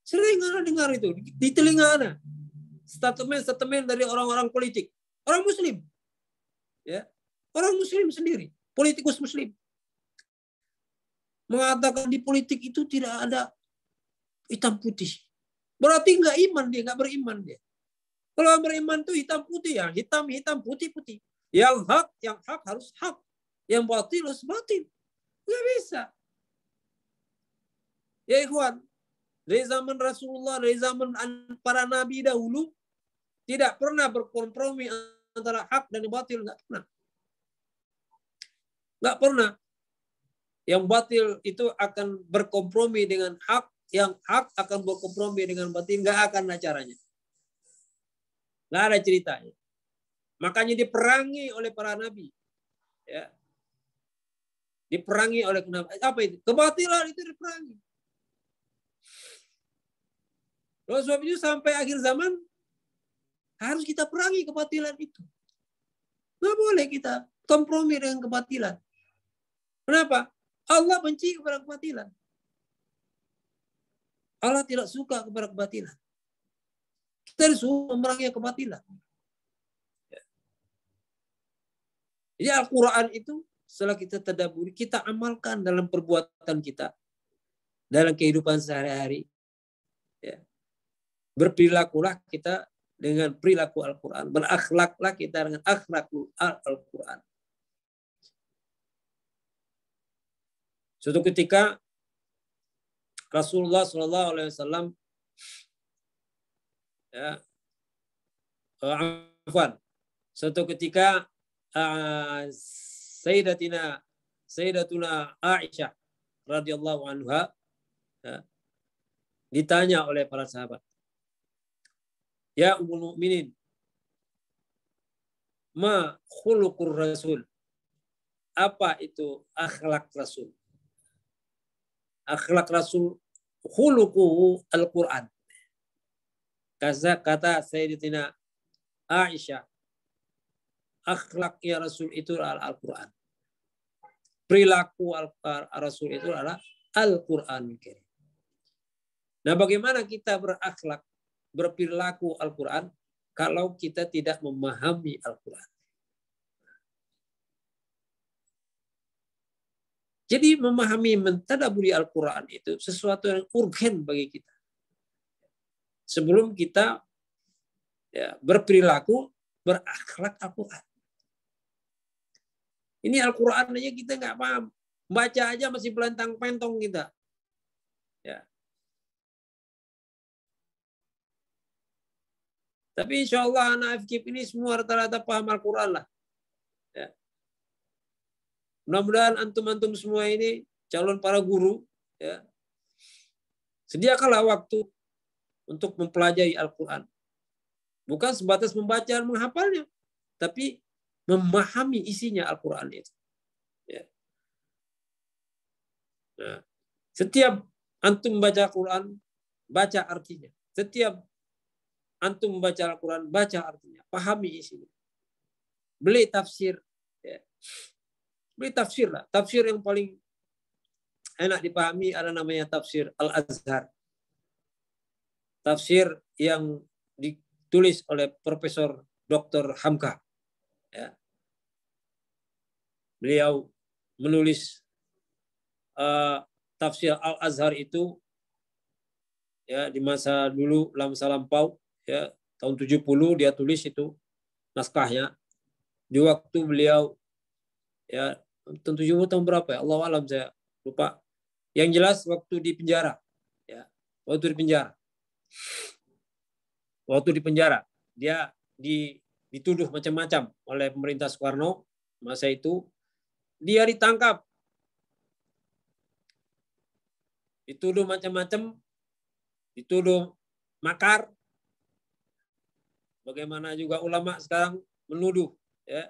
Sering Anda dengar itu di telinga Anda. Statement dari orang-orang politik. Orang Muslim. Ya. Orang Muslim sendiri. Politikus Muslim. Mengatakan di politik itu tidak ada hitam putih. Berarti nggak iman dia, nggak beriman dia. Kalau beriman itu hitam putih ya. Hitam, putih. Yang hak harus hak. Yang batil harus batil. Nggak bisa. Ya ikhwan. Dari zaman Rasulullah, dari zaman para nabi dahulu, tidak pernah berkompromi antara hak dan batil. Nggak pernah. Nggak pernah. Yang batil itu akan berkompromi dengan hak, yang hak akan berkompromi dengan batil. Nggak akan acaranya. Nggak ada ceritanya. Makanya diperangi oleh para nabi. Ya. Diperangi oleh apa itu? Kebatilan itu diperangi. Oleh sebab itu sampai akhir zaman harus kita perangi kebatilan itu. Nggak boleh kita kompromi dengan kebatilan. Kenapa? Allah benci kepada kebatilan. Allah tidak suka kepada kebatilan. Kita disuruh memerangi kebatilan. Jadi Al-Quran itu setelah kita tadabburi, kita amalkan dalam perbuatan kita, dalam kehidupan sehari-hari. Ya. Berperilakulah kita dengan perilaku Al-Quran. Berakhlaklah kita dengan akhlakul Al-Quran. Suatu ketika Rasulullah SAW suatu ketika Sayyidatuna Aisyah radhiyallahu anha ditanya oleh para sahabat, ya Ummul Mukminin, ma khuluqur Rasul? Apa itu akhlak Rasul? Akhlak Rasul khuluquhu Al-Quran. Kata Sayyidatina Aisyah, akhlaknya Rasul itu adalah Al-Quran. Perilaku Rasul itu adalah Al-Quran. Nah, bagaimana kita berakhlak, berperilaku Al-Quran kalau kita tidak memahami Al-Quran? Jadi memahami, mentadabburi Al-Quran itu sesuatu yang urgen bagi kita. Sebelum kita berperilaku, berakhlak Al-Quran. Ini Al-Quran aja kita nggak paham. Baca aja masih pelentang-pentong kita. Ya. Tapi insya Allah anak FKIP ini semua rata-rata paham Al-Quran lah. Ya. Mudah-mudahan antum-antum semua ini calon para guru, ya, sediakanlah waktu untuk mempelajari Al-Quran. Bukan sebatas membaca dan menghafalnya, tapi memahami isinya Al-Quran itu. Ya. Nah, setiap antum membaca Al-Quran, baca artinya. Setiap antum membaca Al-Quran, baca artinya. Pahami isinya. Beli tafsir. Ya. Beli tafsir lah. Tafsir yang paling enak dipahami ada namanya tafsir Al-Azhar. tafsir yang ditulis oleh Profesor Dr. Hamka. Ya. Beliau menulis tafsir Al-Azhar itu ya di masa dulu masa lampau ya tahun 70 dia tulis itu naskahnya. Di waktu beliau ya tahun 70 tahun berapa ya? Allah alam saya lupa. Yang jelas waktu di penjara ya. Waktu di penjara. Waktu di penjara dia dituduh macam-macam oleh pemerintah Soekarno masa itu. Dia ditangkap. Dituduh macam-macam. Dituduh makar. Bagaimana juga ulama sekarang menuduh ya.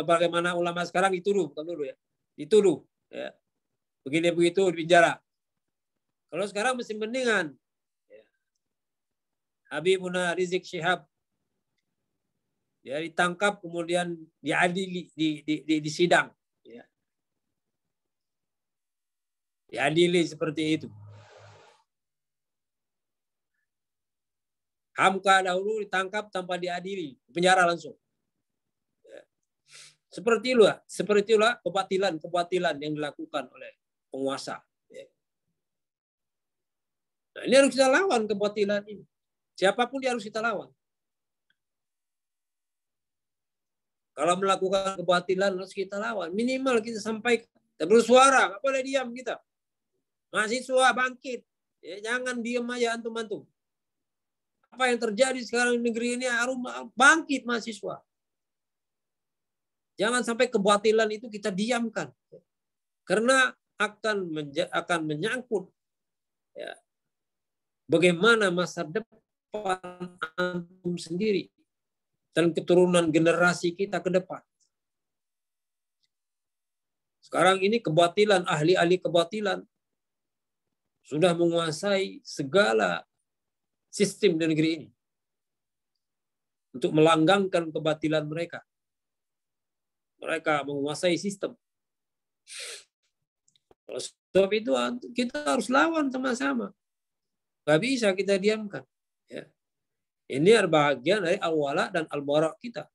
Bagaimana ulama sekarang dituduh, bukan dulu ya. Dituduh ya. Begini begitu di penjara. Kalau sekarang mesti mendingan. Ya. Habibuna Rizik Syihab dia ditangkap kemudian diadili di sidang ya. Diadili seperti itu. Hamka dahulu ditangkap tanpa diadili, penjara langsung. Ya. Seperti itulah kebatilan yang dilakukan oleh penguasa. Ya. Nah, ini harus kita lawan kebatilan ini. Siapapun dia harus kita lawan. Kalau melakukan kebatilan harus kita lawan. Minimal kita sampaikan. Kita bersuara, nggak boleh diam kita. Mahasiswa bangkit. Ya, jangan diam aja antum-antum. Apa yang terjadi sekarang di negeri ini harus bangkit mahasiswa. Jangan sampai kebatilan itu kita diamkan. Karena akan menyangkut ya, bagaimana masa depan antum sendiri dan keturunan generasi kita ke depan. Sekarang ini kebatilan, ahli-ahli kebatilan sudah menguasai segala sistem di negeri ini untuk melanggengkan kebatilan mereka. Mereka menguasai sistem. Sebab itu kita harus lawan sama-sama. Gak bisa kita diamkan. Ya. Ini adalah bagian dari al-wala dan al-bara kita.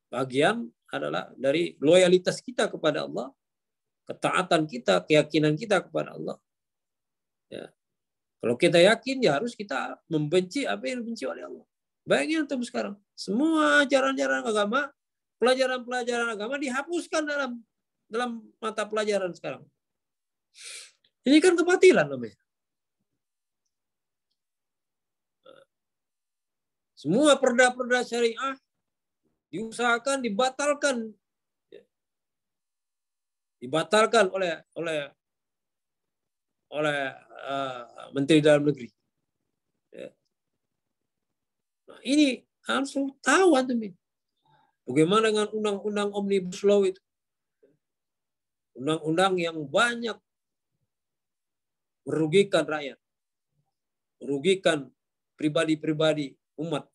Bagian adalah dari loyalitas kita kepada Allah, ketaatan kita, keyakinan kita kepada Allah. Ya. Kalau kita yakin, ya harus kita membenci apa yang dibenci oleh Allah. Bayangin antum sekarang, semua ajaran-ajaran agama, pelajaran-pelajaran agama dihapuskan dalam mata pelajaran sekarang. Ini kan kebatilan namanya. Semua perda-perda syariah diusahakan dibatalkan oleh Menteri Dalam Negeri. Nah, ini harus tahu antum ini. Bagaimana dengan undang-undang Omnibus Law itu? Undang-undang yang banyak merugikan rakyat, merugikan pribadi-pribadi umat.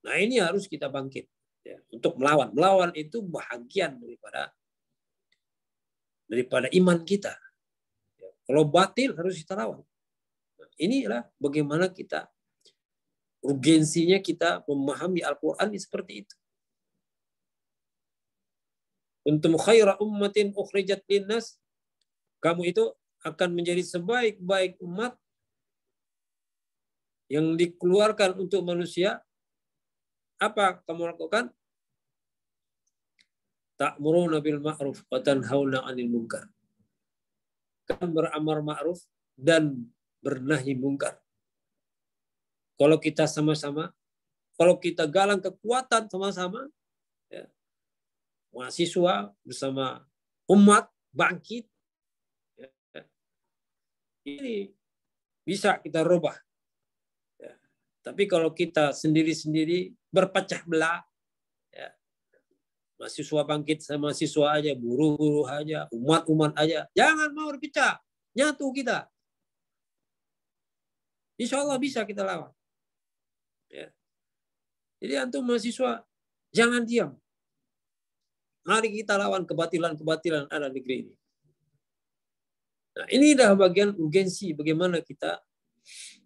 Nah, ini harus kita bangkit ya, untuk melawan. Melawan itu bahagian daripada iman kita. Ya, kalau batil harus kita lawan. Nah, inilah bagaimana kita urgensinya kita memahami Al-Quran seperti itu. Kuntum khaira ummatin ukhrijat linnas. Kamu itu akan menjadi sebaik-baik umat yang dikeluarkan untuk manusia. Apa kamu lakukan? Ta'muruna bil ma'ruf wa tanhauna 'anil munkar. Kamu beramar ma'ruf dan bernahi munkar. Kalau kita sama-sama, kalau kita galang kekuatan sama-sama, ya, mahasiswa bersama umat bangkit, ya, ini bisa kita rubah. Ya. Tapi kalau kita sendiri-sendiri berpecah belah, ya, mahasiswa bangkit sama mahasiswa aja, buruh-buruh aja, umat-umat aja, jangan mau berpecah, nyatu kita. Insya Allah bisa kita lawan. Ya. Jadi antum mahasiswa jangan diam. Mari kita lawan kebatilan-kebatilan ada di negeri ini. Nah, ini dah bagian urgensi bagaimana kita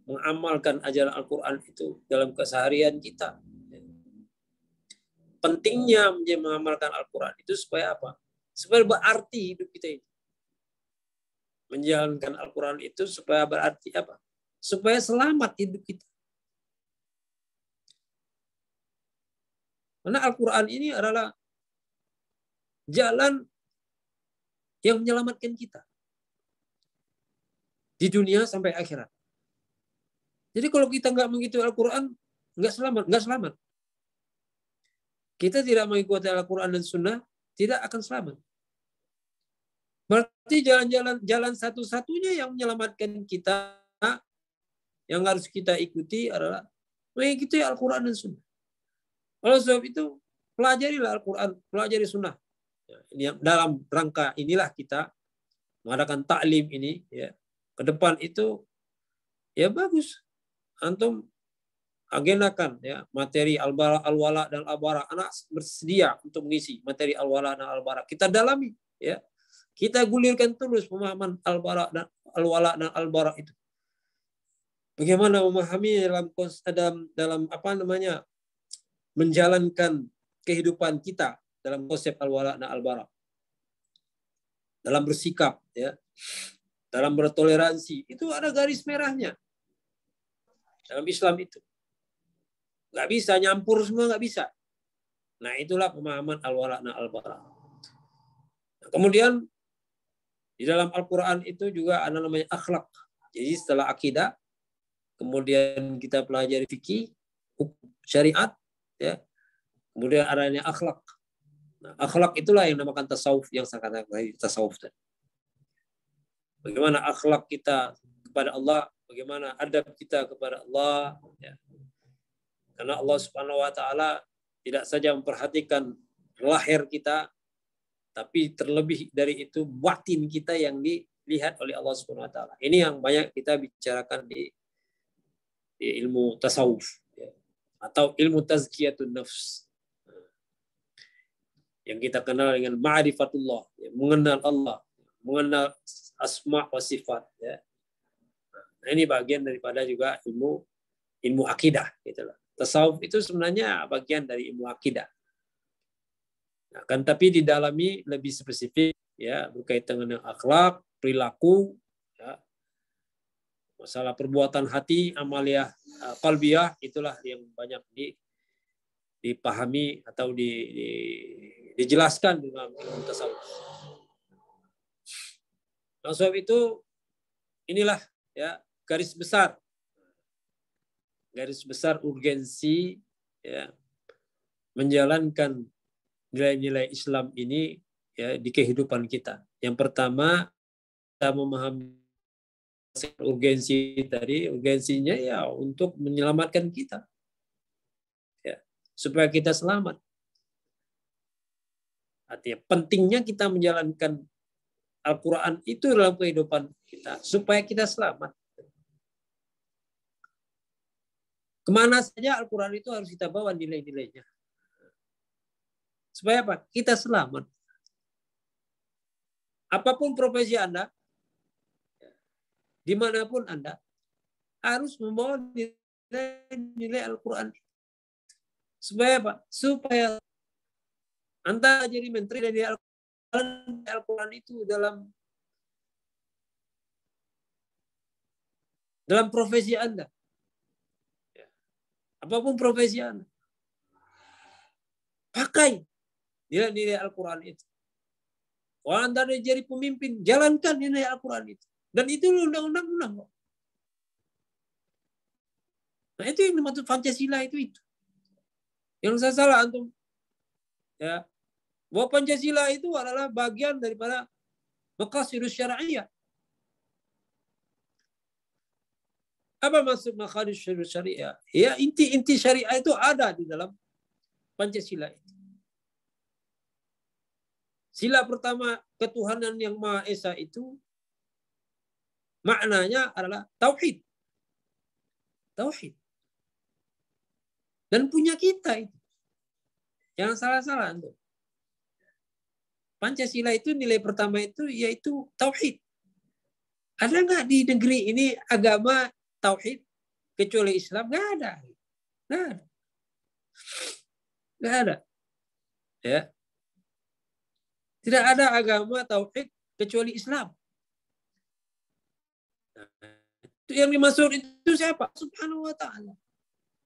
mengamalkan ajaran Al-Quran itu dalam keseharian kita. Pentingnya mengamalkan Al-Quran itu supaya apa? Supaya berarti hidup kita itu. Menjalankan Al-Quran itu supaya berarti apa? Supaya selamat hidup kita. Karena Al-Quran ini adalah jalan yang menyelamatkan kita. Di dunia sampai akhirat. Jadi kalau kita nggak mengikuti Al-Quran, nggak selamat. Kita tidak mengikuti Al-Quran dan Sunnah, tidak akan selamat. Berarti jalan satu-satunya yang menyelamatkan kita, yang harus kita ikuti adalah mengikuti Al-Quran dan Sunnah. Oleh sebab itu, pelajarilah Al-Quran, pelajari Sunnah. Ini dalam rangka inilah kita mengadakan taklim ini. Ya. Ke depan itu, ya bagus. Antum agendakan ya materi al-bara, al-wala dan al-bara. Anak bersedia untuk mengisi materi al-wala dan al-bara. Kita dalami ya. Kita gulirkan terus pemahaman al-bara dan al-wala dan al-bara itu. Bagaimana memahami dalam apa namanya? Menjalankan kehidupan kita dalam konsep al-wala dan al-bara. Dalam bersikap ya. Dalam bertoleransi itu ada garis merahnya. Dalam Islam itu. Nggak bisa nyampur semua, nggak bisa. Nah itulah pemahaman al-wala dan al-bara. Nah, kemudian di dalam Al-Quran itu juga ada namanya akhlak. Jadi setelah akidah, kemudian kita pelajari fikih, syariat, ya. Kemudian adanya akhlak. Nah, akhlak itulah yang dinamakan tasawuf, yang saya katakan tadi, tasawuf. Bagaimana akhlak kita kepada Allah, bagaimana adab kita kepada Allah, ya. Karena Allah Subhanahu wa taala tidak saja memperhatikan lahir kita, tapi terlebih dari itu batin kita yang dilihat oleh Allah Subhanahu wa taala. Ini yang banyak kita bicarakan di ilmu tasawuf ya. Atau ilmu tazkiyatun nafs. Yang kita kenal dengan ma'rifatullah, ya. Mengenal Allah, mengenal asma wa sifat ya. Nah, ini bagian daripada juga ilmu akidah gitu loh. Tasawuf itu sebenarnya bagian dari ilmu akidah. Nah, kan tapi didalami lebih spesifik ya berkaitan dengan akhlak, perilaku, ya. Masalah perbuatan hati, amaliyah, qalbiyah itulah yang banyak dipahami atau dijelaskan dalam ilmu tasawuf. Nah, sebab itu inilah ya garis besar urgensi ya menjalankan nilai-nilai Islam ini ya di kehidupan kita. Yang pertama kita memahami urgensinya ya untuk menyelamatkan kita. Ya, supaya kita selamat. Artinya pentingnya kita menjalankan Al-Quran itu dalam kehidupan kita supaya kita selamat. Kemana saja Al-Quran itu harus kita bawa nilai-nilainya. Supaya apa? Kita selamat. Apapun profesi Anda, dimanapun Anda, harus membawa nilai Al-Quran. Supaya apa? Supaya Anda jadi menteri dari Al-Quran itu dalam profesi Anda. Apapun profesi Anda. Pakai nilai-nilai Al-Quran itu. Kalau Anda jadi pemimpin, jalankan nilai Al-Quran itu. Dan itu undang-undang. Nah itu yang dimaksud Pancasila itu. Yang saya salah antum. Ya, bahwa Pancasila itu adalah bagian daripada maqasidus syar'iyyah. Apa maksud maqasidus syar'iyyah? Ya inti syariah itu ada di dalam Pancasila itu. Sila pertama ketuhanan yang Maha Esa itu maknanya adalah tauhid. Tauhid. Dan punya kita itu. Jangan salah-salah. Pancasila itu nilai pertama itu yaitu tauhid. Ada nggak di negeri ini agama tauhid kecuali Islam? Nggak ada. Nggak ada. Nggak ada. Ya. Tidak ada agama tauhid kecuali Islam. Itu yang dimaksud itu siapa? Subhanahu wa ta'ala.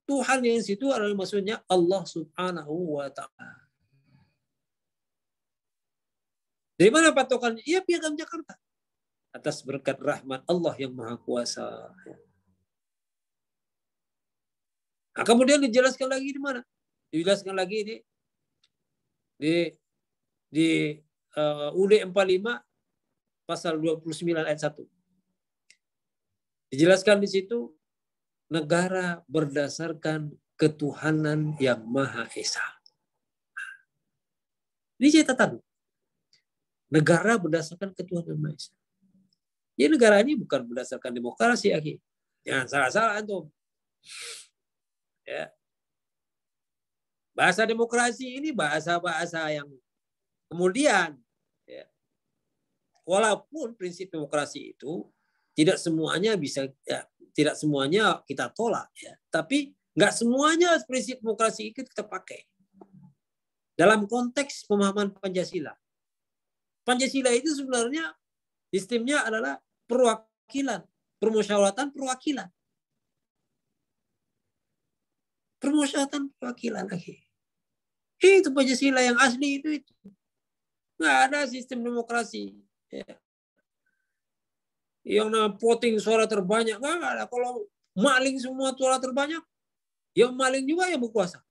Tuhan yang situ adalah maksudnya Allah Subhanahu wa ta'ala. Dari mana patokannya? Iya, Piagam Jakarta. Atas berkat rahmat Allah yang Maha Kuasa. Nah, kemudian dijelaskan lagi di mana? Dijelaskan lagi di UUD 45 pasal 29 ayat 1. Dijelaskan di situ negara berdasarkan ketuhanan yang Maha Esa. Ini catatan. Negara berdasarkan ketuhanan Maha Esa. Jadi negara ini bukan berdasarkan demokrasi, akhi. Jangan salah-salah antum. Ya. Bahasa demokrasi ini bahasa-bahasa yang kemudian, ya, walaupun prinsip demokrasi itu tidak semuanya bisa, ya, tidak semuanya kita tolak, ya, tapi nggak semuanya prinsip demokrasi itu kita pakai dalam konteks pemahaman Pancasila. Pancasila itu sebenarnya sistemnya adalah perwakilan, permusyawaratan perwakilan. Permusyawaratan perwakilan lagi. Itu Pancasila yang asli itu. Nggak ada sistem demokrasi. Ya. Yang namanya voting suara terbanyak. Nggak ada. Kalau maling semua suara terbanyak, yang maling juga yang berkuasa.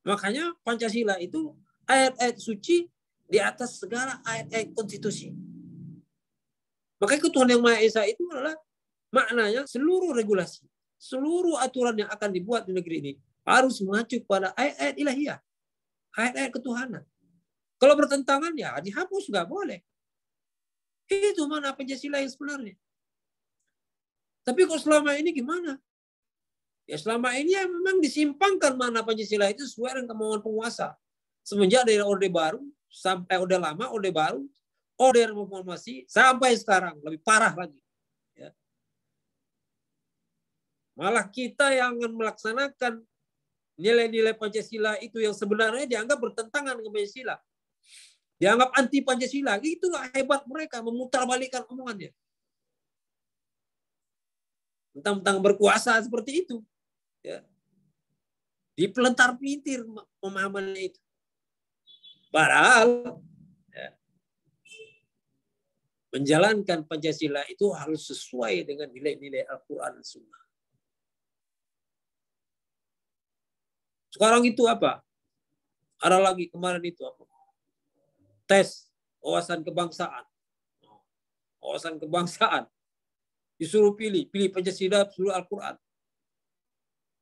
Makanya Pancasila itu ayat-ayat suci di atas segala ayat-ayat konstitusi. Makanya ketuhanan yang Maha Esa itu adalah maknanya seluruh regulasi, seluruh aturan yang akan dibuat di negeri ini harus mengacu pada ayat-ayat ilahiyah, ayat-ayat ketuhanan. Kalau bertentangan ya dihapus, nggak boleh. Itu mana Pancasila yang sebenarnya. Tapi kok selama ini gimana? Ya selama ini ya memang disimpangkan mana Pancasila itu sesuai dengan kemauan penguasa. Semenjak dari Orde Baru sampai Orde Lama, Orde Baru, Orde Reformasi sampai sekarang lebih parah lagi. Ya. Malah kita yang melaksanakan nilai-nilai Pancasila itu yang sebenarnya dianggap bertentangan dengan Pancasila. Dianggap anti Pancasila. Itulah hebat mereka memutarbalikkan omongannya. Tentang berkuasa seperti itu. Ya. Dipelentar-pelintir pemahamannya itu. Padahal ya, menjalankan Pancasila itu harus sesuai dengan nilai-nilai Al-Quran dan Sunnah. Sekarang itu apa? Ada lagi kemarin itu apa? Tes wawasan kebangsaan. Wawasan kebangsaan. Disuruh pilih Pancasila, seluruh Al-Quran.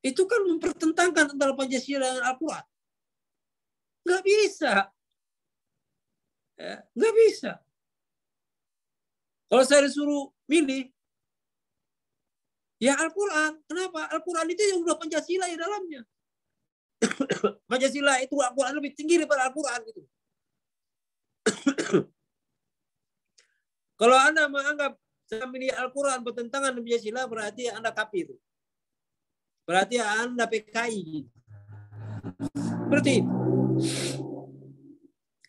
Itu kan mempertentangkan antara Pancasila dan Al-Quran. Nggak bisa. Ya, nggak bisa. Kalau saya disuruh milih, ya Al-Quran. Kenapa? Al-Quran itu yang udah Pancasila di dalamnya. Pancasila itu Al-Quran lebih tinggi daripada Al-Quran. Gitu. Kalau Anda menganggap saya milih Al-Quran bertentangan dengan Pancasila, berarti Anda kafir. Berarti Anda PKI. Seperti itu.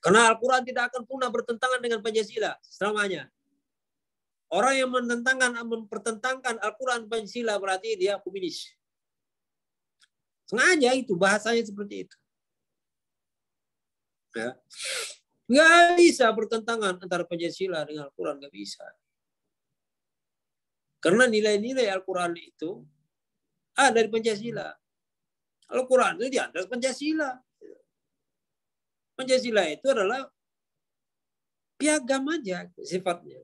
Karena Al-Quran tidak akan pernah bertentangan dengan Pancasila selamanya. Orang yang mempertentangkan Al-Quran Pancasila berarti dia komunis. Sengaja itu bahasanya seperti itu. Ya. Nggak bisa bertentangan antara Pancasila dengan Al-Quran, nggak bisa. Karena nilai-nilai Al-Quran itu ada di Pancasila. Al-Quran itu di atas Pancasila. Pancasila itu adalah piagam aja sifatnya.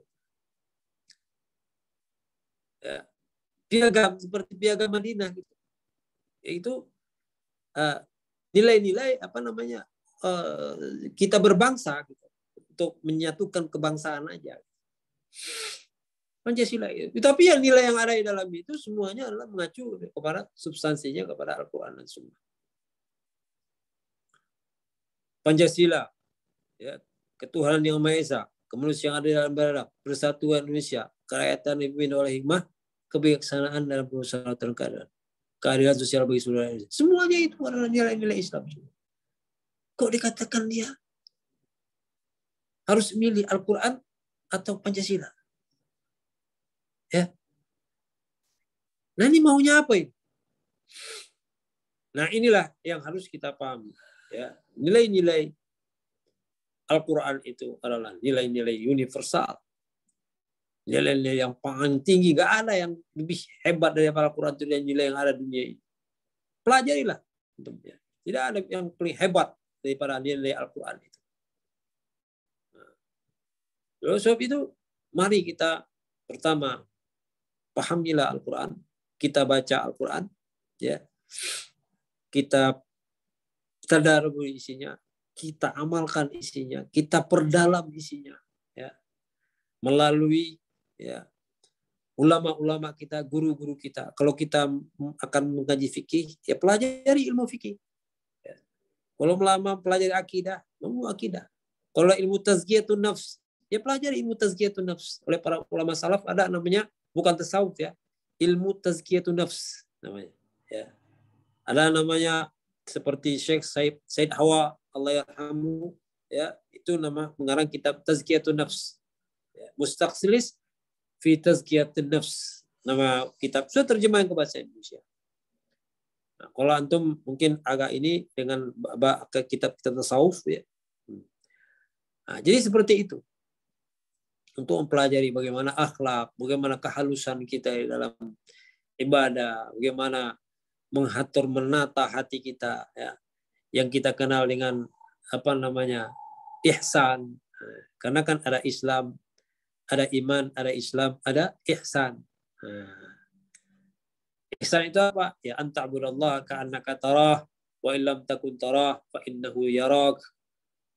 Ya. Piagam seperti piagam Madinah gitu. Yaitu nilai-nilai apa namanya kita berbangsa gitu, untuk menyatukan kebangsaan aja. Pancasila itu. Tapi yang nilai yang ada di dalam itu semuanya adalah mengacu kepada substansinya kepada Al-Quran dan Sunnah. Pancasila, ya, ketuhanan yang Maha Esa, kemanusiaan adil dan beradab, persatuan Indonesia, kerakyatan dipimpin oleh hikmah, kebijaksanaan dalam permusyawaratan keadaan, keadilan sosial bagi seluruh Indonesia. Semuanya itu adalah nilai-nilai Islam. Kok dikatakan dia harus milih Al-Quran atau Pancasila? Ya. Nah ini maunya apa ini? Nah inilah yang harus kita pahami. Ya. Nilai-nilai Al-Quran itu adalah nilai-nilai universal. Nilai-nilai yang paling tinggi. Gak ada yang lebih hebat daripada Al-Quran itu nilai yang ada di dunia ini. Pelajarilah. Tidak ada yang paling hebat daripada nilai Al-Quran itu. Nah, sebab itu mari kita pertama pahamilah Al-Quran. Kita baca Al-Quran. Ya. Kita tadabbur isinya. Kita amalkan isinya, kita perdalam isinya, ya, melalui ya ulama-ulama kita, guru-guru kita. Kalau kita akan mengkaji fikih, ya pelajari ilmu fikih. Ya. Kalau lama pelajari akidah, ilmu akidah. Kalau ilmu tazkiyatun nafs, ya pelajari ilmu tazkiyatun nafs. Oleh para ulama salaf ada namanya, bukan tasawuf ya, ilmu tazkiyatun nafs namanya. Ya. Ada namanya seperti Syekh Said Hawa Allah yarhamu, ya, itu nama pengarang kitab Tazkiyatun Nafs. Ya, Mustaqsilis fi Tazkiyatun Nafs. Nama kitab sudah terjemahan ke bahasa Indonesia. Nah, kalau antum mungkin agak ini dengan ke kitab-kitab tasawuf ya. Nah, jadi seperti itu. Untuk mempelajari bagaimana akhlak, bagaimana kehalusan kita dalam ibadah, bagaimana mengatur menata hati kita ya. Yang kita kenal dengan apa namanya ihsan, karena kan ada Islam, ada iman, ada Islam, ada ihsan. Ihsan itu apa? Ya anta'budallaha ka'annaka tarah wa illam takun tarah fa innahu yarak.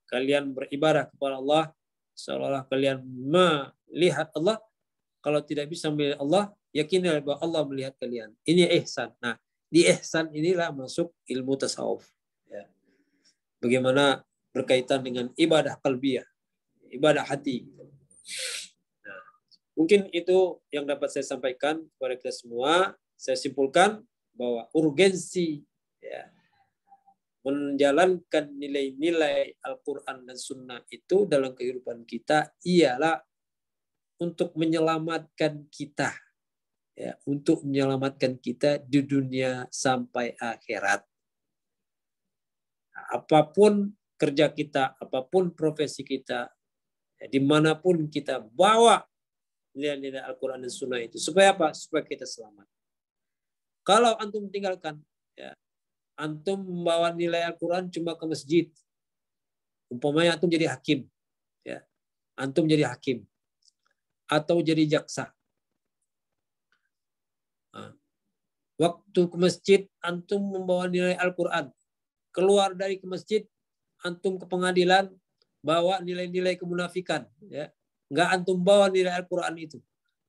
Kalian beribadah kepada Allah seolah-olah kalian melihat Allah. Kalau tidak bisa melihat Allah, yakinlah bahwa Allah melihat kalian. Ini ihsan. Nah, di ihsan inilah masuk ilmu tasawuf. Ya. Bagaimana berkaitan dengan ibadah qalbiyah, ibadah hati. Nah, mungkin itu yang dapat saya sampaikan kepada kita semua. Saya simpulkan bahwa urgensi ya, menjalankan nilai-nilai Al-Quran dan Sunnah itu dalam kehidupan kita ialah untuk menyelamatkan kita, ya, untuk menyelamatkan kita di dunia sampai akhirat. Apapun kerja kita, apapun profesi kita, ya, dimanapun kita bawa nilai-nilai Al-Quran dan Sunnah itu. Supaya apa? Supaya kita selamat. Kalau antum tinggalkan, ya, antum membawa nilai Al-Quran cuma ke masjid. Umpamanya antum jadi hakim. Ya, antum jadi hakim. Atau jadi jaksa. Nah, waktu ke masjid, antum membawa nilai Al-Quran. Keluar dari ke masjid, antum ke pengadilan, bawa nilai-nilai kemunafikan. Ya. Nggak antum bawa nilai Al-Quran itu.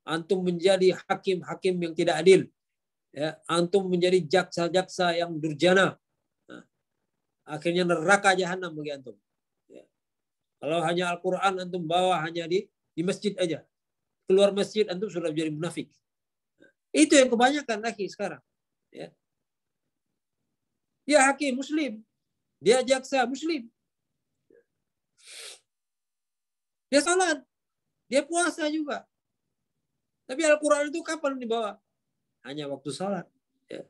Antum menjadi hakim-hakim yang tidak adil. Ya. Antum menjadi jaksa-jaksa yang durjana. Nah, akhirnya neraka jahanam bagi antum. Ya. Kalau hanya Al-Quran antum bawa hanya di masjid aja. Keluar masjid antum sudah menjadi munafik. Nah, itu yang kebanyakan lagi sekarang. Ya. Dia hakim muslim. Dia jaksa muslim. Dia salat. Dia puasa juga. Tapi Al-Quran itu kapan dibawa? Hanya waktu salat. Ya.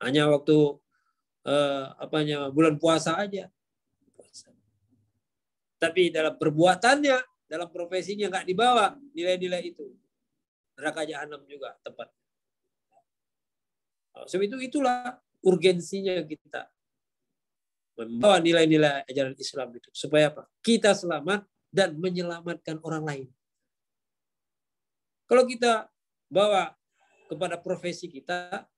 Hanya waktu bulan puasa aja. Tapi dalam perbuatannya, dalam profesinya nggak dibawa nilai-nilai itu. Neraka jahanam juga tempat. Sebab itulah urgensinya kita membawa nilai-nilai ajaran Islam itu supaya apa? Kita selamat dan menyelamatkan orang lain. Kalau kita bawa kepada profesi kita,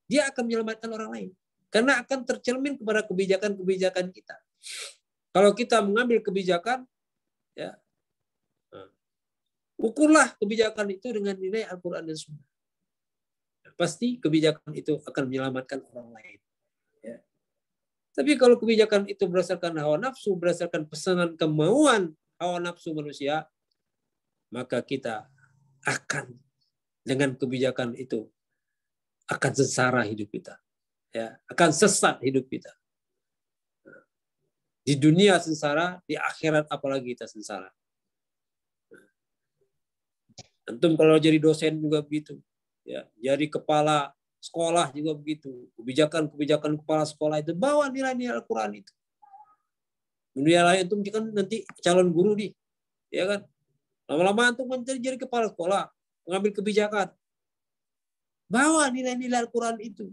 dia akan menyelamatkan orang lain karena akan tercermin kepada kebijakan-kebijakan kita. Kalau kita mengambil kebijakan, ya, ukurlah kebijakan itu dengan nilai Al-Quran dan Sunnah. Pasti kebijakan itu akan menyelamatkan orang lain. Tapi kalau kebijakan itu berdasarkan hawa nafsu, berdasarkan pesanan kemauan hawa nafsu manusia, maka kita akan dengan kebijakan itu akan sengsara hidup kita. Ya, akan sesat hidup kita. Di dunia sengsara, di akhirat apalagi kita sengsara. Antum kalau jadi dosen juga begitu. Ya, jadi kepala sekolah juga begitu. Kebijakan-kebijakan kepala sekolah itu bawa nilai-nilai Al-Quran itu. Dunia lain antum kan nanti calon guru nih. Ya kan? Lama-lama antum menjadi kepala sekolah, mengambil kebijakan. Bawa nilai-nilai Al-Quran itu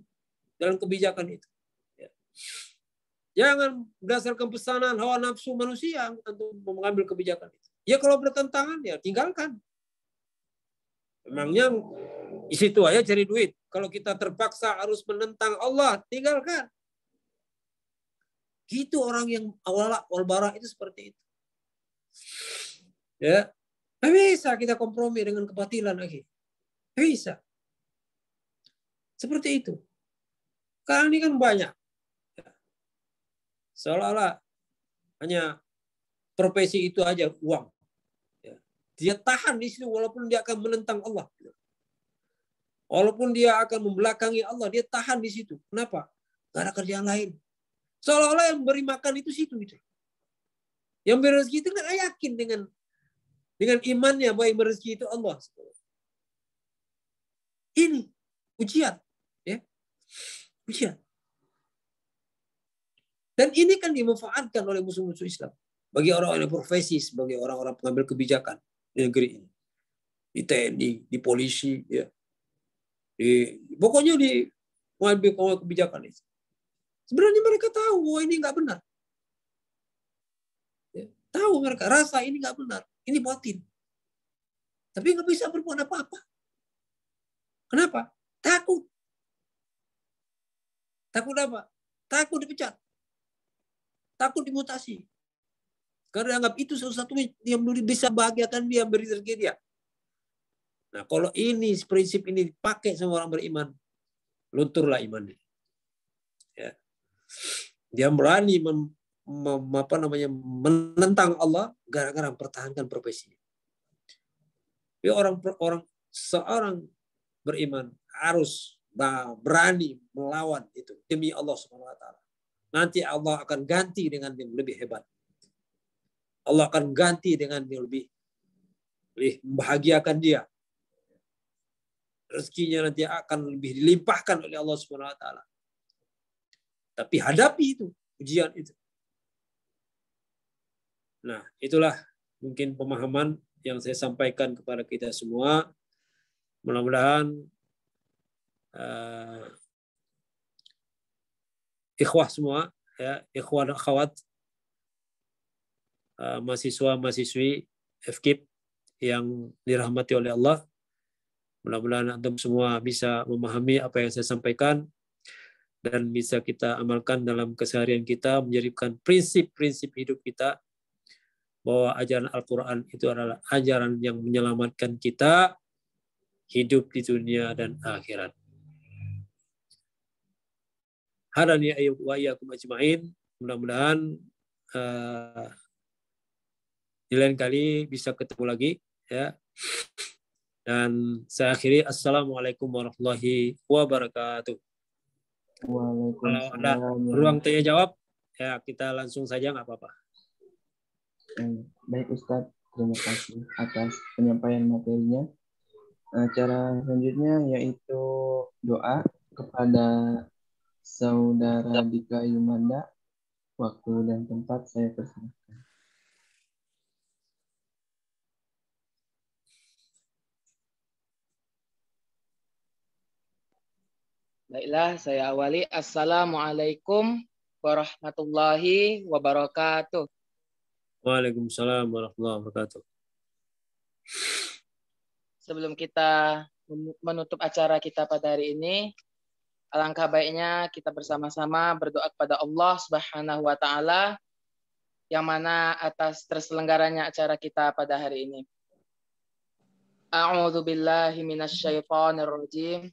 dalam kebijakan itu. Ya. Jangan berdasarkan pesanan hawa nafsu manusia untuk mengambil kebijakan itu. Ya kalau bertentangan ya tinggalkan. Memangnya di situ aja cari duit. Kalau kita terpaksa harus menentang Allah, tinggalkan. Gitu orang yang awal barah itu seperti itu. Ya, tidak bisa kita kompromi dengan kebatilan lagi. Tidak bisa. Seperti itu. Karena ini kan banyak. Seolah-olah hanya profesi itu aja uang. Dia tahan di situ walaupun dia akan menentang Allah. Walaupun dia akan membelakangi Allah, dia tahan di situ. Kenapa? Gak ada kerjaan lain. Seolah-olah yang beri makan itu situ. Yang beri rezeki itu nggak yakin dengan imannya bahwa yang beri rezeki itu Allah. Ini ujian, ya, ujian. Dan ini kan dimanfaatkan oleh musuh-musuh Islam bagi orang-orang yang profesi, sebagai orang-orang pengambil kebijakan di negeri ini, di TNI, di polisi, ya, pokoknya di mengambil kebijakan itu. Sebenarnya mereka tahu bahwa ini nggak benar. Ya, tahu mereka, rasa ini nggak benar. Ini batin. Tapi nggak bisa berbuat apa-apa. Kenapa? Takut. Takut apa? Takut dipecat. Takut dimutasi. Karena anggap itu satu-satunya yang bisa bahagiakan dia, beri rezeki dia. Nah, kalau ini prinsip ini dipakai sama orang beriman, lunturlah imannya. Ya. Dia berani menentang Allah gara-gara mempertahankan profesinya. Jadi seorang beriman harus berani melawan itu demi Allah Subhanahu wa taala. Nanti Allah akan ganti dengan yang lebih hebat. Allah akan ganti dengan yang lebih membahagiakan dia. Rezekinya nanti akan lebih dilimpahkan oleh Allah Subhanahu wa taala. Tapi hadapi itu, ujian itu. Nah, itulah mungkin pemahaman yang saya sampaikan kepada kita semua. Mudah-mudahan ikhwah semua, ya, ikhwah dan akhwat, mahasiswa-mahasiswi FKIP yang dirahmati oleh Allah, mudah-mudahan antum semua bisa memahami apa yang saya sampaikan dan bisa kita amalkan dalam keseharian kita, menjadikan prinsip-prinsip hidup kita bahwa ajaran Al-Quran itu adalah ajaran yang menyelamatkan kita hidup di dunia dan akhirat. Hadani wa iyyakum ajma'in. Mudah-mudahan di lain kali bisa ketemu lagi, ya. Dan saya akhiri, assalamualaikum warahmatullahi wabarakatuh. Kalau ada ruang tanya jawab, ya kita langsung saja, nggak apa-apa. Baik Ustadz, terima kasih atas penyampaian materinya. Cara selanjutnya yaitu doa kepada Saudara Dika Yumanda. Waktu dan tempat saya persilakan. Baiklah, saya awali. Assalamualaikum warahmatullahi wabarakatuh. Waalaikumsalam warahmatullahi wabarakatuh. Sebelum kita menutup acara kita pada hari ini, alangkah baiknya kita bersama-sama berdoa kepada Allah Subhanahu wa taala yang mana atas terselenggaranya acara kita pada hari ini. A'udzu billahi minasyaitonir rajim.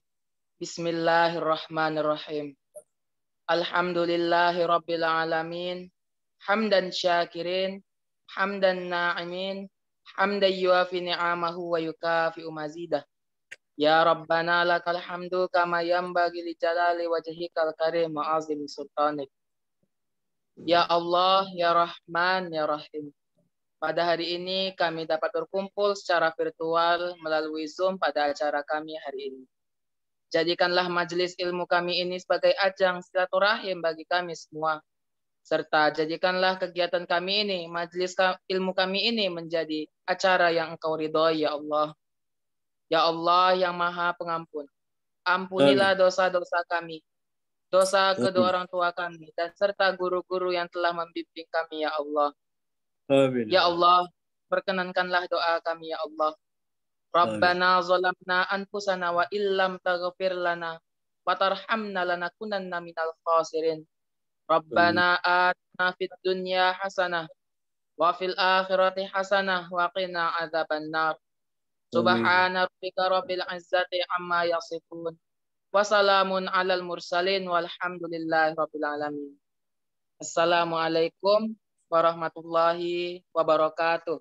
Bismillahirrahmanirrahim. Alhamdulillahi rabbil alamin. Hamdan syakirin hamdan na'imin, hamdan yuafi ni'amahu wa yukafi'u mazidah. Ya Rabbana lakal hamdu kama yanbaghi li jalali wajhikal karim wa azimi sultanik. Ya Allah, Ya Rahman, Ya Rahim. Pada hari ini kami dapat berkumpul secara virtual melalui Zoom pada acara kami hari ini. Jadikanlah majelis ilmu kami ini sebagai ajang silaturahim bagi kami semua. Serta jadikanlah kegiatan kami ini, majelis ilmu kami ini menjadi acara yang Engkau ridhoi, Ya Allah. Ya Allah yang Maha Pengampun, ampunilah dosa-dosa kami, dosa kedua orang tua kami, dan serta guru-guru yang telah membimbing kami, Ya Allah. Amin. Ya Allah, perkenankanlah doa kami, Ya Allah. Rabbana zalamna anfusana wa illam taghfir lana wa tarhamna lanakunanna minal khasirin. Rabbana atina fid dunya hasanah wa fil akhirati hasanah wa qina adzabannar. Subhana rabbika rabbil izzati amma yasifun. Wassalamun alal mursalin walhamdulillahi rabbil alamin. Assalamualaikum warahmatullahi wabarakatuh.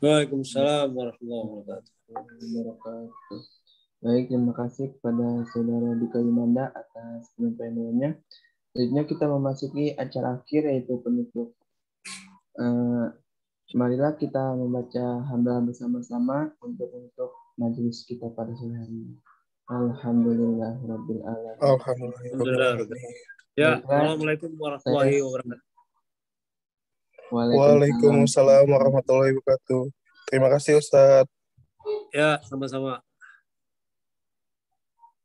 Waalaikumsalam warahmatullahi wabarakatuh. Baik, terima kasih kepada Saudara Dika Yunanda atas penyampaiannya. Selanjutnya kita memasuki acara akhir yaitu penutup. Marilah kita membaca hamdalah bersama-sama untuk majelis kita pada sore hari ini. Alhamdulillahirabbil alamin. Alhamdulillah. Ya, assalamualaikum warahmatullahi wabarakatuh. Waalaikumsalam warahmatullahi wabarakatuh. Terima kasih Ustadz. Ya, sama-sama.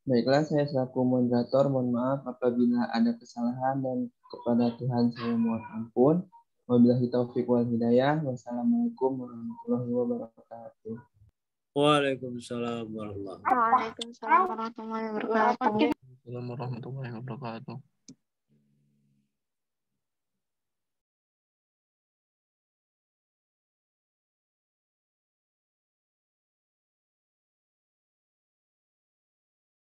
Baiklah, saya selaku moderator mohon maaf apabila ada kesalahan dan kepada Tuhan saya mohon ampun. Wabillahi taufiq wal hidayah. Wassalamualaikum warahmatullahi wabarakatuh. Waalaikumsalam warahmatullahi wabarakatuh. Waalaikumsalam warahmatullahi wabarakatuh. Assalamualaikum warahmatullahi wabarakatuh.